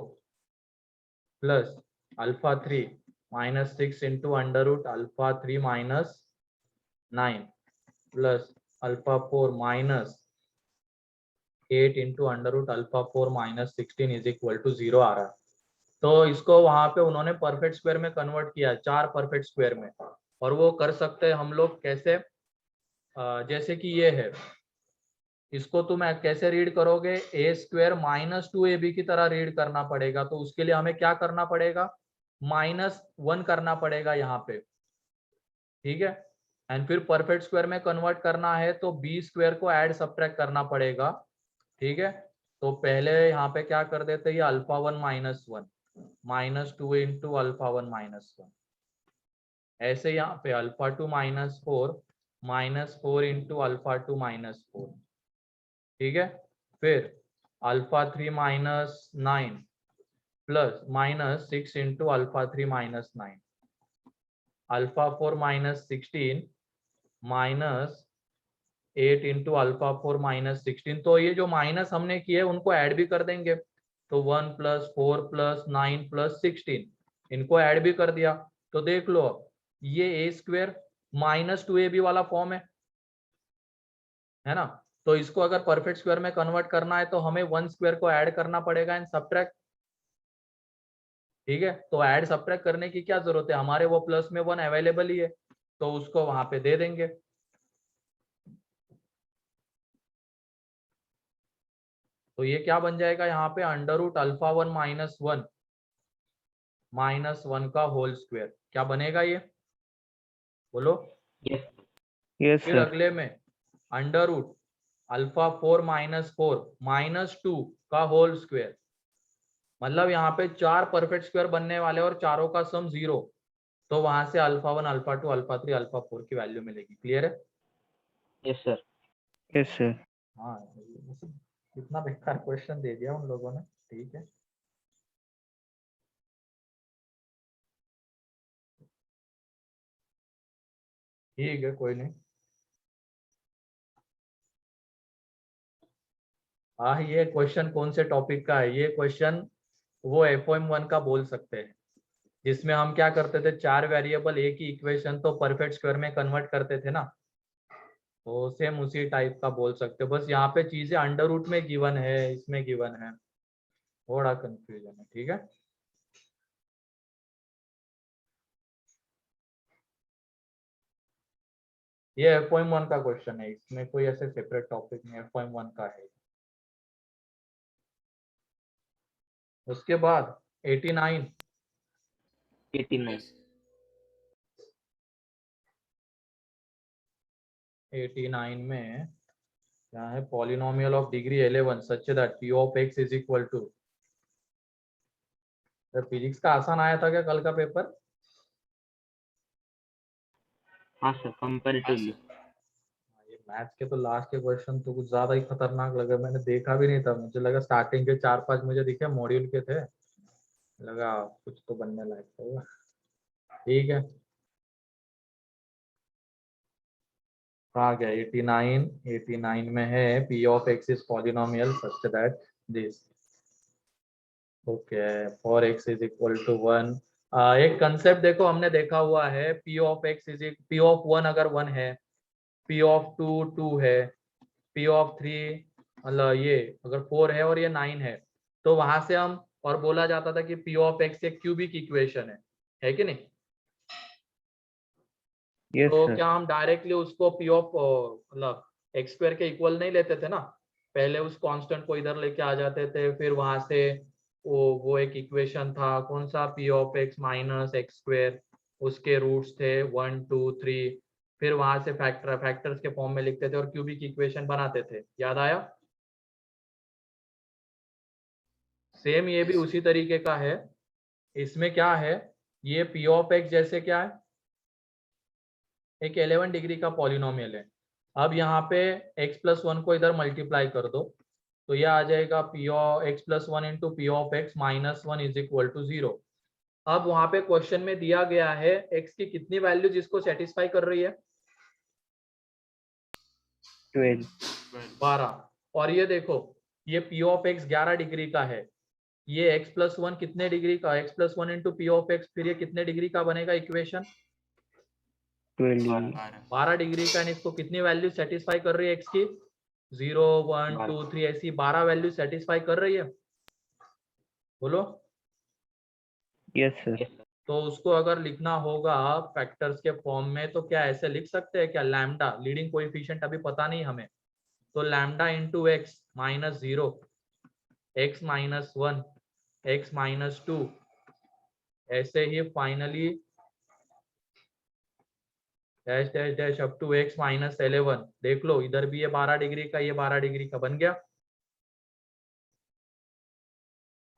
plus alpha 3 minus 6 into under root alpha 3 minus 9 plus alpha 4 minus 8 into under root alpha 4 minus 16 is equal to 0 आ रहा है। तो इसको वहां पे उन्होंने perfect square में convert किया, 4 परफेक्ट स्क्वायर में। और वो कर सकते हैं हम लोग कैसे, जैसे कि ये है, इसको तुम कैसे रीड करोगे, ए स्क्वायर माइनस 2ab की तरह रीड करना पड़ेगा। तो उसके लिए हमें क्या करना पड़ेगा, -1 करना पड़ेगा यहाँ पे, ठीक है। एंड फिर परफेक्ट स्क्वायर में कन्वर्ट करना है तो बी स्क्वायर को ऐड सब्ट्रैक्ट करना पड़ेगा, ठीक है। तो पहले यहाँ पे क्या कर देते हैं, ये alpha 1 minus 1 minus 2 into alpha 1 minus 1, ऐसे यहाँ पे alpha 2 minus 4 minus 4 into alpha 2 minus 4, ठीक है। फिर alpha 3 minus 9 plus minus 6 into alpha 3 minus 9, alpha 4 minus 16 minus 8 into alpha 4 minus 16। तो ये जो माइनस हमने किए उनको ऐड भी कर देंगे, तो 1 प्लस 4 प्लस 9 प्लस 16 इनको ऐड भी कर दिया। तो देख लो ये ए स्क्वायर माइनस 2ab वाला फॉर्म है ना। तो इसको अगर परफेक्ट स्क्वायर में कन्वर्ट करना है तो हमें 1 स्क्वायर को ऐड करना पड़ेगा एंड सब्ट्रैक्ट, ठीक है। तो ऐड सब्ट्रैक्ट करने की क्या जरूरत है, हमारे वो प्लस में 1 अवेलेबल ही है, तो उसको वहां पे दे देंगे। तो ये क्या बन जाएगा यहाँ पे, अंडर रूट अल्फा 1 माइनस 1 का होल स्क्वायर, क्या बनेगा ये, बोलो। यस यस फिर सर। अगले में under root alpha 4 minus 4 minus 2 का होल स्क्वायर, मतलब यहाँ पे 4 परफेक्ट स्क्वायर बनने वाले और चारों का सम 0। तो वहां से अल्फा 1 अल्फा 2 अल्फा 3 अल्फा 4 की वैल्यू मिलेगी। क्लियर है। Yes sir. Yes sir. हाँ, कितना बेकार क्वेश्चन दे दिया उन लोगों ने, ठीक है। ठीक है, कोई नहीं। हाँ, ये क्वेश्चन कौन से टॉपिक का है, ये क्वेश्चन वो FOM1 का बोल सकते हैं, जिसमें हम क्या करते थे, 4 वेरिएबल एक ही इक्वेशन तो परफेक्ट स्क्वायर में कन्वर्ट करते थे ना। तो सेम उसी टाइप का बोल सकते हो, बस यहाँ पे चीजें अंडर रूट में गिवन है, इसमें गिवन है, थोड़ा कंफ्यूजन है, ठीक है। ये FOM1 का क्वेश्चन है, इसमें कोई ऐसे सेपरेट टॉपिक नहीं, FOM1 का है। उसके बाद 89 89। यस 89 में क्या है, polynomial of degree 11 such that p of x is equal to, physics का आसान आया था क्या कल का पेपर। हाँ सर, कंपैरेटिवली। ये मैथ्स के तो लास्ट के क्वेश्चन तो कुछ ज्यादा ही खतरनाक लगे, मैंने देखा भी नहीं था, मुझे लगा स्टार्टिंग के 4-5 मुझे दिखे मॉड्यूल के थे, लगा कुछ तो बनने लायक होगा, ठीक है। आ गया 89 में है p of x is polynomial such that this, okay, for x is equal to 1। एक कंसेप्ट देखो, हमने देखा हुआ है P of x is P of 1 अगर 1 है, पी ऑफ 2 2 है, पी ऑफ 3 मतलब ये अगर 4 है और ये 9 है, तो वहां से हम और बोला जाता था कि पी ऑफ एक्स एक क्यूबिक इक्वेशन है कि नहीं? यस तो सर। क्या हम डायरेक्टली उसको पी ऑफ मतलब एक्स स्क्वायर के इक्वल नहीं लेते थे ना, पहले उस कांस्टेंट को इधर लेके आ जाते थे, फिर वहां से वो एक इक्वेशन था कौन सा, P of x minus x square, उसके रूट्स थे 1 2 3, फिर वहां से फैक्टर्स के फॉर्म में लिखते थे और क्यूबिक इक्वेशन बनाते थे, याद आया? सेम ये भी Yes. उसी तरीके का है। इसमें क्या है, ये पी ऑफ एक्स जैसे क्या है, एक 11 डिग्री का पॉलिनोमियल है। अब यहाँ पे x प्लस 1 को इधर मल्टीप्लाई कर दो, तो ये आ जाएगा P of x plus 1 into P of x minus 1 is equal to 0। अब वहां पे क्वेश्चन में दिया गया है x की कितनी वैल्यू जिसको सेटिस्फाई कर रही है, 12। 12। और ये देखो, ये पी ऑफ एक्स 11 डिग्री का है, ये x प्लस 1 कितने डिग्री का, x plus 1 into P of x, फिर ये कितने डिग्री का बनेगा इक्वेशन, 12 डिग्री। 12 डिग्री का। इसको कितनी वैल्यू सेटिस्फाई कर रही है x की, 0 1 2 3 ऐसी 12 वैल्यू सेटिस्फाई कर रही है, बोलो। Yes sir. तो उसको अगर लिखना होगा फैक्टर्स के फॉर्म में, तो क्या ऐसे लिख सकते हैं क्या, लैम्डा लीडिंग कोएफिशिएंट अभी पता नहीं हमें, तो lambda into x minus 0, x minus 1, x minus 2, ऐसे ही finally dash dash dash up to x minus 11। देख लो इधर भी ये 12 डिग्री का, ये 12 डिग्री का बन गया।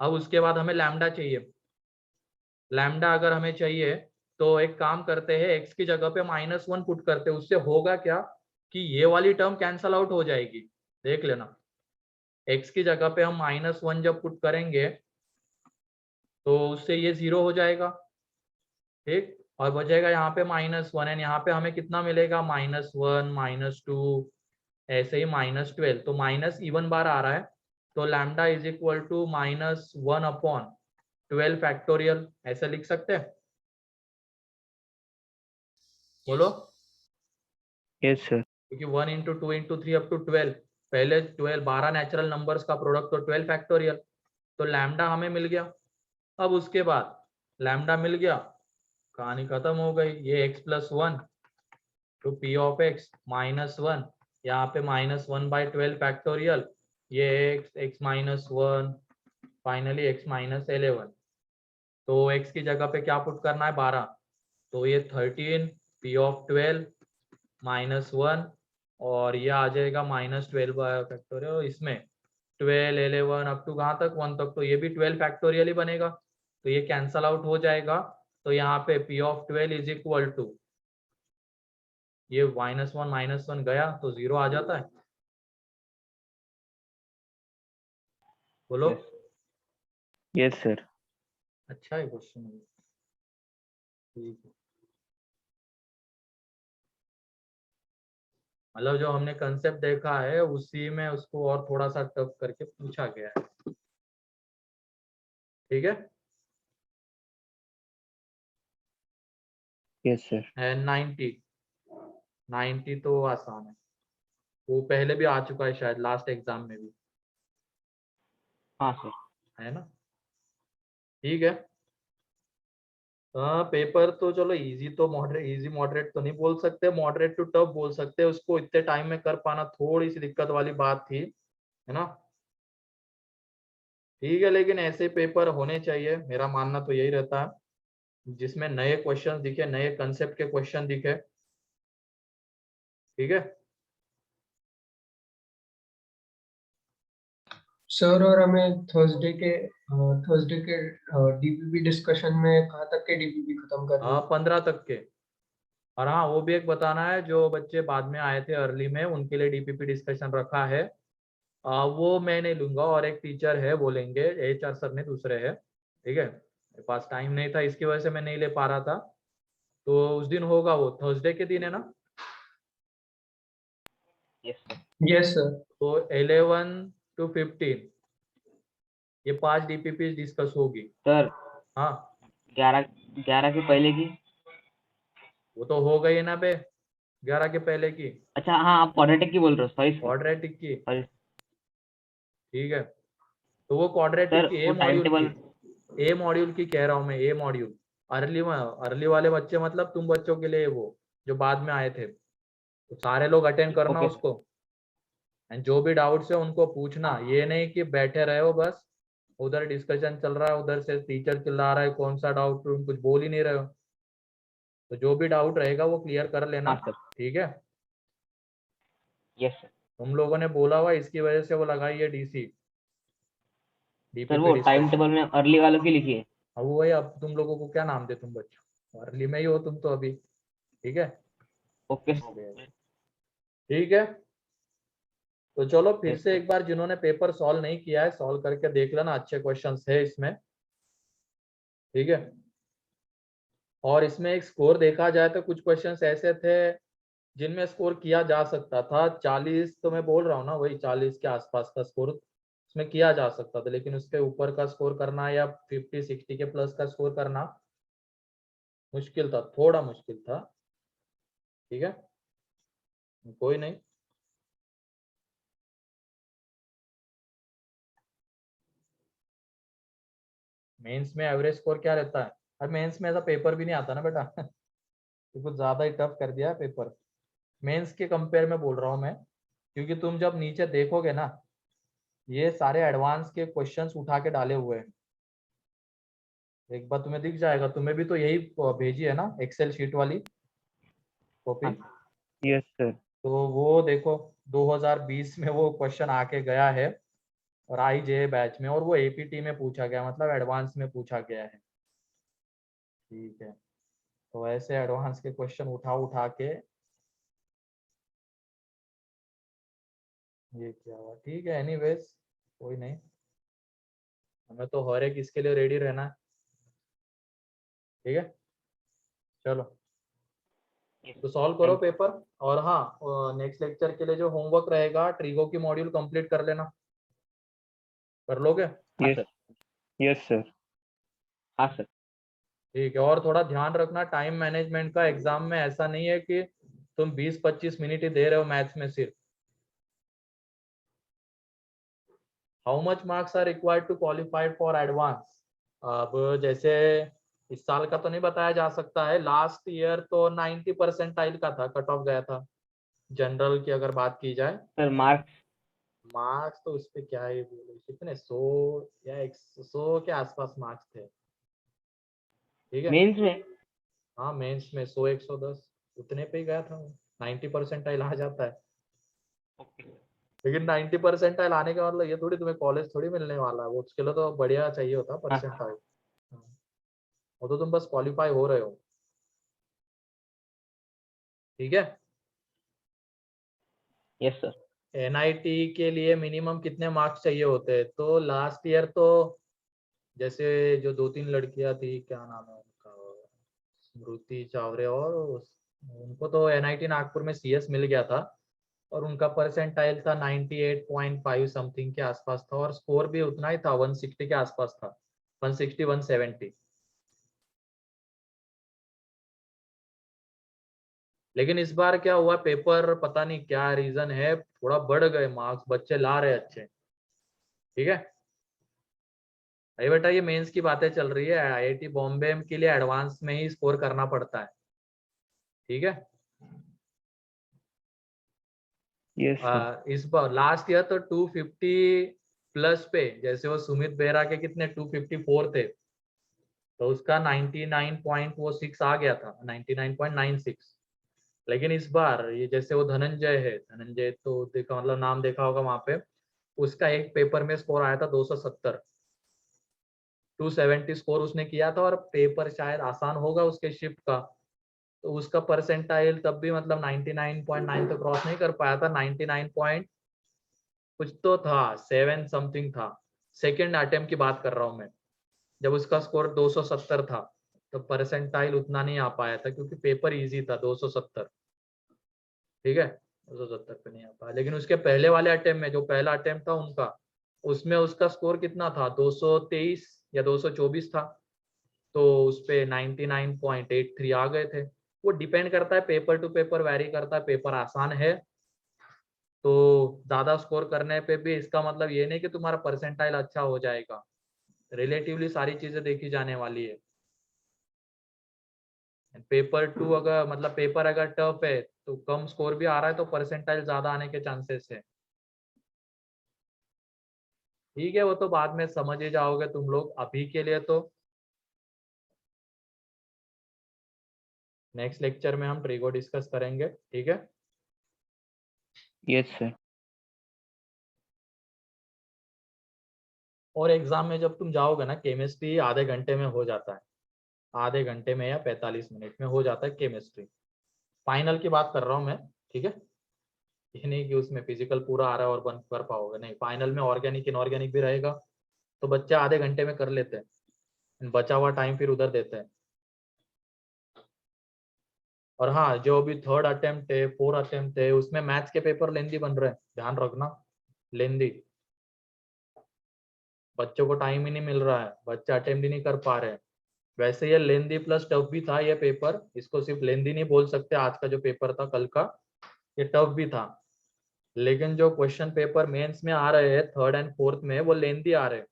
अब उसके बाद हमें लैम्डा चाहिए। लैम्डा अगर हमें चाहिए तो एक काम करते हैं, x की जगह पे माइनस 1 पुट करते हैं, उससे होगा क्या कि ये वाली टर्म कैंसल आउट हो जाएगी, देख लेना। x की जगह पे हम माइनस 1 जब पुट करेंगे तो उससे ये 0 हो जाएगा, ठीक, और बचेगा यहाँ पे माइनस 1, एंड यहाँ पे हमें कितना मिलेगा, माइनस 1 माइनस 2 ऐसे ही माइनस 12, तो माइनस इवन बार आ रहा है, तो lambda is equal to minus 1 upon 12 factorial, ऐसे लिख सकते हैं, बोलो। Yes sir. क्योंकि 1 इंटू 2 इंटू 3 अप टू 12, पहले 12 12 नेचुरल नंबर्स का प्रोडक्ट, तो 12 फैक्टोरियल, तो लैम्डा हमें मिल गया। अब उसके बाद लैम्डा मिल गया, कहानी खत्म हो गई। ये x plus 1 to P of x minus 1, यहाँ पे माइनस 1 बाई 12 फैक्टोरियल, ये x minus 1, finally x minus 11। तो x की जगह पे क्या पुट करना है, 12, तो ये 13 पी ऑफ 12 माइनस 1, और ये आ जाएगा माइनस 12 फैक्टोरियल, इसमें 12 11 अप टू कहाँ तक 1 तक, तो ये भी 12 फैक्टोरियल ही बनेगा, तो ये कैंसल आउट हो जाएगा। तो यहाँ पे P of 12 is equal to, ये माइनस वन गया तो 0 आ जाता है, बोलो। Yes sir. अच्छा है क्वेश्चन, ठीक है। मतलब जो हमने कंसेप्ट देखा है उसी में उसको और थोड़ा सा टफ करके पूछा गया है, ठीक है। Yes sir. एंड 90 तो आसान है, वो पहले भी आ चुका है शायद लास्ट एग्जाम में भी, हाँ सर। है ना, ठीक है। हाँ, पेपर तो चलो इजी, तो मॉडरेट, इजी मॉडरेट तो नहीं बोल सकते, मॉडरेट टू टफ बोल सकते हैं उसको, इतने टाइम में कर पाना थोड़ी सी दिक्कत वाली बात थी, है ना, ठीक है। लेकिन ऐसे पेपर होने चाहिए, मेरा मानना तो यही रहता है, जिसमें नए क्वेश्चन दिखे, नए कंसेप्ट के क्वेश्चन दिखे, ठीक है। सर और हमें थर्सडे के डीपीपी डिस्कशन में कहाँ तक के डीपीपी खत्म करनी है? 15 तक के। और हाँ, वो भी एक बताना है, जो बच्चे बाद में आए थे अर्ली में, उनके लिए डीपीपी डिस्कशन रखा है, वो मैं नहीं लूंगा, और एक टीचर है वो लेंगे, HR सर ने दूसरे है, ठीक है। मेरे पास टाइम नहीं था, इसकी वजह से मैं नहीं ले पा रहा था, तो उस दिन होगा, वो थर्सडे के दिन है ना, यस सर। Yes sir. तो 11 to 15 ये 5 DPP डिस्कस होगी। सर हाँ 11 के पहले की। वो तो हो गई ना बे, 11 के पहले की अच्छा हाँ, आप क्वाड्रेटिक की बोल रहे हो, सॉरी सर, क्वाड्रेटिक की। सॉरी ठीक है, तो वो क्वाड्रेटिक सर। की ए वो टाइम मॉड्यूल टेबल, की, ए मॉड्यूल की कह रहा हूँ मैं, ए मॉड्यूल। अर्ली वाले बच्चे मतलब तुम बच्चों के लिए, वो जो बाद में आए थे, तो सारे लोग अटेंड करना ओके सर। उसको। एंड जो भी डाउट्स है उनको पूछना, ये नहीं कि बैठे रहे हो बस, उधर डिस्कशन चल रहा है, उधर से टीचर चिल्ला रहा है, कौन सा डाउट, तुम कुछ बोल ही नहीं रहे हो। तो जो भी डाउट रहेगा वो क्लियर कर लेना। हाँ सर, ठीक है, यस सर। तुम लोगों ने बोला हुआ इसकी वजह से वो लगाई है DC, सर DPP वो टाइम डिस्कशन। टेबल में अर्ली वालों की लिखी है। अब वही, अब तुम लोगों को क्या नाम दे, तुम बच्चों अर्ली में ही हो तुम तो अभी। ठीक है, ओके हो गया। ठीक है, तो चलो फिर यस से सर। एक बार जिन्होंने पेपर सॉल्व नहीं किया है सॉल्व करके देख लेना, अच्छे क्वेश्चंस है इसमें। ठीक है, और इसमें एक स्कोर देखा जाए तो कुछ क्वेश्चंस ऐसे थे जिनमें स्कोर किया जा सकता था। 40 तो मैं बोल रहा हूँ ना, वही 40 के आसपास का स्कोर इसमें किया जा सकता था, लेकिन उसके ऊपर का स्कोर करना या 50-60 के प्लस का स्कोर करना मुश्किल था, थोड़ा मुश्किल था। ठीक है, कोई नहीं। मेंस में एवरेज स्कोर क्या रहता है? अब मेंस में ऐसा पेपर भी नहीं आता ना बेटा तो कुछ ज्यादा ही टफ कर दिया पेपर। मेंस के कंपेयर में बोल रहा हूँ मैं, क्योंकि तुम जब नीचे देखोगे ना, ये सारे एडवांस के क्वेश्चंस उठा के डाले हुए हैं। एक बार तुम्हें दिख जाएगा, तुम्हें भी तो यही भेजी है ना एक्सेल शीट वाली कॉपी। हाँ। Yes sir. तो वो देखो 2020 में वो क्वेश्चन आके गया है, और IJ बैच में, और वो APT में पूछा गया, मतलब एडवांस में पूछा गया है। ठीक है, तो ऐसे एडवांस के क्वेश्चन उठा उठा के ये क्या हुआ। ठीक है, एनीवेज कोई नहीं, हमें तो हर एक इसके लिए रेडी रहना है। ठीक है, चलो तो सॉल्व करो थैंक यू। पेपर। और हाँ, नेक्स्ट लेक्चर के लिए जो होमवर्क रहेगा, ट्रिगो की मॉड्यूल कंप्लीट कर लेना, कर लोगे? हाँ यस, सर। Yes sir. हाँ सर। ठीक है, और थोड़ा ध्यान रखना टाइम मैनेजमेंट का। एग्जाम में ऐसा नहीं है कि तुम 20-25 मिनट ही दे रहे हो मैथ्स में सिर्फ। How much marks are required to qualified for advance? अब जैसे इस साल का तो नहीं बताया जा सकता है, लास्ट ईयर तो 90 परसेंटाइल का था, कट ऑफ गया था जनरल की अगर बात की जाए। सर मार्क्स, मार्क्स तो उस पे क्या ही बोले, कितने 100 या 100 के आसपास मार्क्स थे। ठीक है, मेंस में। हाँ मेंस में 100-110 उतने पे ही गया था। 90 परसेंटाइल आ जाता है, ओके सर। लेकिन 90 परसेंटाइल आने का मतलब ये थोड़ी तुम्हें कॉलेज थोड़ी मिलने वाला है, वो उसके लिए तो बढ़िया चाहिए होता हाँ परसेंटाइल। वो तो तुम बस क्वालिफाई हो रहे हो। ठीक है, यस सर। NIT के लिए मिनिमम कितने मार्क्स चाहिए होते हैं? तो लास्ट ईयर तो जैसे जो 2-3 लड़कियां थी, क्या नाम है उनका, स्मृति चावरे, और उनको तो NIT नागपुर में CS मिल गया था, और उनका परसेंटाइल था 98.5 समथिंग के आसपास था, और स्कोर भी उतना ही था, 160 के आसपास था, 160-170। लेकिन इस बार क्या हुआ, पेपर पता नहीं क्या रीजन है, थोड़ा बढ़ गए मार्क्स, बच्चे ला रहे अच्छे। ठीक है, अरे बेटा ये मेंस की बातें चल रही है, IIT बॉम्बे के लिए एडवांस में ही स्कोर करना पड़ता है। ठीक है, यस सर। इस बार लास्ट ईयर तो 250 प्लस पे, जैसे वो सुमित बेहरा के कितने 254 थे, तो उसका 99.6 आ गया था, 99.96। लेकिन इस बार ये जैसे वो धनंजय है, धनंजय तो देखा, मतलब नाम देखा होगा वहां पे, उसका एक पेपर में स्कोर आया था 270, 270 स्कोर उसने किया था, और पेपर शायद आसान होगा उसके शिफ्ट का, तो उसका परसेंटाइल तब भी मतलब 99.9 तो क्रॉस नहीं कर पाया था, 99 पॉइंट कुछ तो था, 7 समथिंग था। सेकेंड अटेम्प्ट की बात कर रहा हूँ मैं, जब उसका स्कोर 270 था, तो परसेंटाइल उतना नहीं आ पाया था, क्योंकि पेपर इजी था 270। ठीक है, 270 पे नहीं आ पाया, लेकिन उसके पहले वाले अटेम्प्ट में, जो पहला अटेम्प्ट था उनका, उसमें उसका स्कोर कितना था, 223 या 224 था, तो उस पे 99.83 आ गए थे। वो डिपेंड करता है, पेपर टू पेपर वेरी करता है। पेपर आसान है तो ज्यादा स्कोर करने पे भी इसका मतलब ये नहीं कि तुम्हारा परसेंटाइल अच्छा हो जाएगा। रिलेटिवली सारी चीजें देखी जाने वाली है। पेपर टू अगर मतलब पेपर अगर टफ है तो कम स्कोर भी आ रहा है तो परसेंटाइल ज्यादा आने के चांसेस है। ठीक है, वो तो बाद में समझ ही जाओगे तुम लोग। अभी के लिए तो नेक्स्ट लेक्चर में हम ट्रिगो डिस्कस करेंगे, ठीक है। Yes sir. और एग्जाम में जब तुम जाओगे ना, केमिस्ट्री आधे घंटे में हो जाता है, आधे घंटे में या 45 मिनट में हो जाता है केमिस्ट्री। फाइनल की बात कर रहा हूँ मैं, ठीक है। ये नहीं कि उसमें फिजिकल पूरा आ रहा है और बंद कर पाओगे, नहीं। फाइनल में ऑर्गेनिक इनऑर्गेनिक भी रहेगा, तो बच्चे आधे घंटे में कर लेते हैं, बचा हुआ टाइम फिर उधर देते हैं। और हाँ, जो भी थर्ड अटेम्प्ट है, फोर्थ अटेम्प्ट है, उसमें मैथ्स के पेपर लेंदी बन रहे हैं, ध्यान रखना। लेंदी, बच्चों को टाइम ही नहीं मिल रहा है, बच्चे अटेम्प्ट ही नहीं कर पा रहे हैं। वैसे ये लेंदी प्लस टफ भी था ये पेपर, इसको सिर्फ लेंदी नहीं बोल सकते। आज का जो पेपर था कल का, ये टफ भी था। लेकिन जो क्वेश्चन पेपर मेंस में आ रहे हैं थर्ड एंड फोर्थ में, वो लेंदी आ रहे हैं।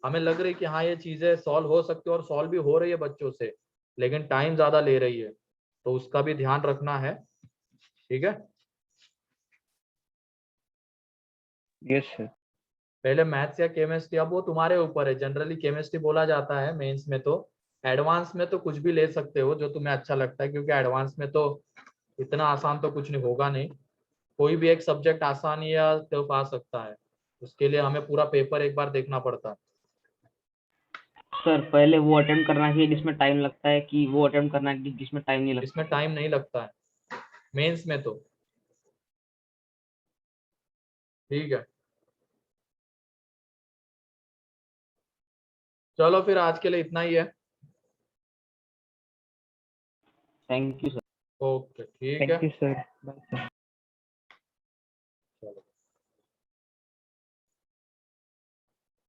हमें लग रही है कि हाँ ये चीजें सॉल्व हो सकती है, और सॉल्व भी हो रही है बच्चों से, लेकिन टाइम ज्यादा ले रही है, तो उसका भी ध्यान रखना है, ठीक है। Yes sir. पहले मैथ्स या केमिस्ट्री, अब वो तुम्हारे ऊपर है। जनरली केमिस्ट्री बोला जाता है मेंस में, तो एडवांस में तो कुछ भी ले सकते हो जो तुम्हें अच्छा लगता है, क्योंकि एडवांस में तो इतना आसान तो कुछ नहीं होगा नहीं। कोई भी एक सब्जेक्ट आसान या टफ आ सकता है, उसके लिए हमें पूरा पेपर एक बार देखना पड़ता है। सर पहले वो अटेम्प्ट करना चाहिए जिसमें टाइम लगता है, कि वो अटेम्प्ट करना चाहिए जिसमें टाइम नहीं लगता? इसमें टाइम नहीं लगता है मेंस में तो, ठीक है। चलो फिर आज के लिए इतना ही है। Thank you sir. ओके, ठीक है। Thank you sir. Bye sir.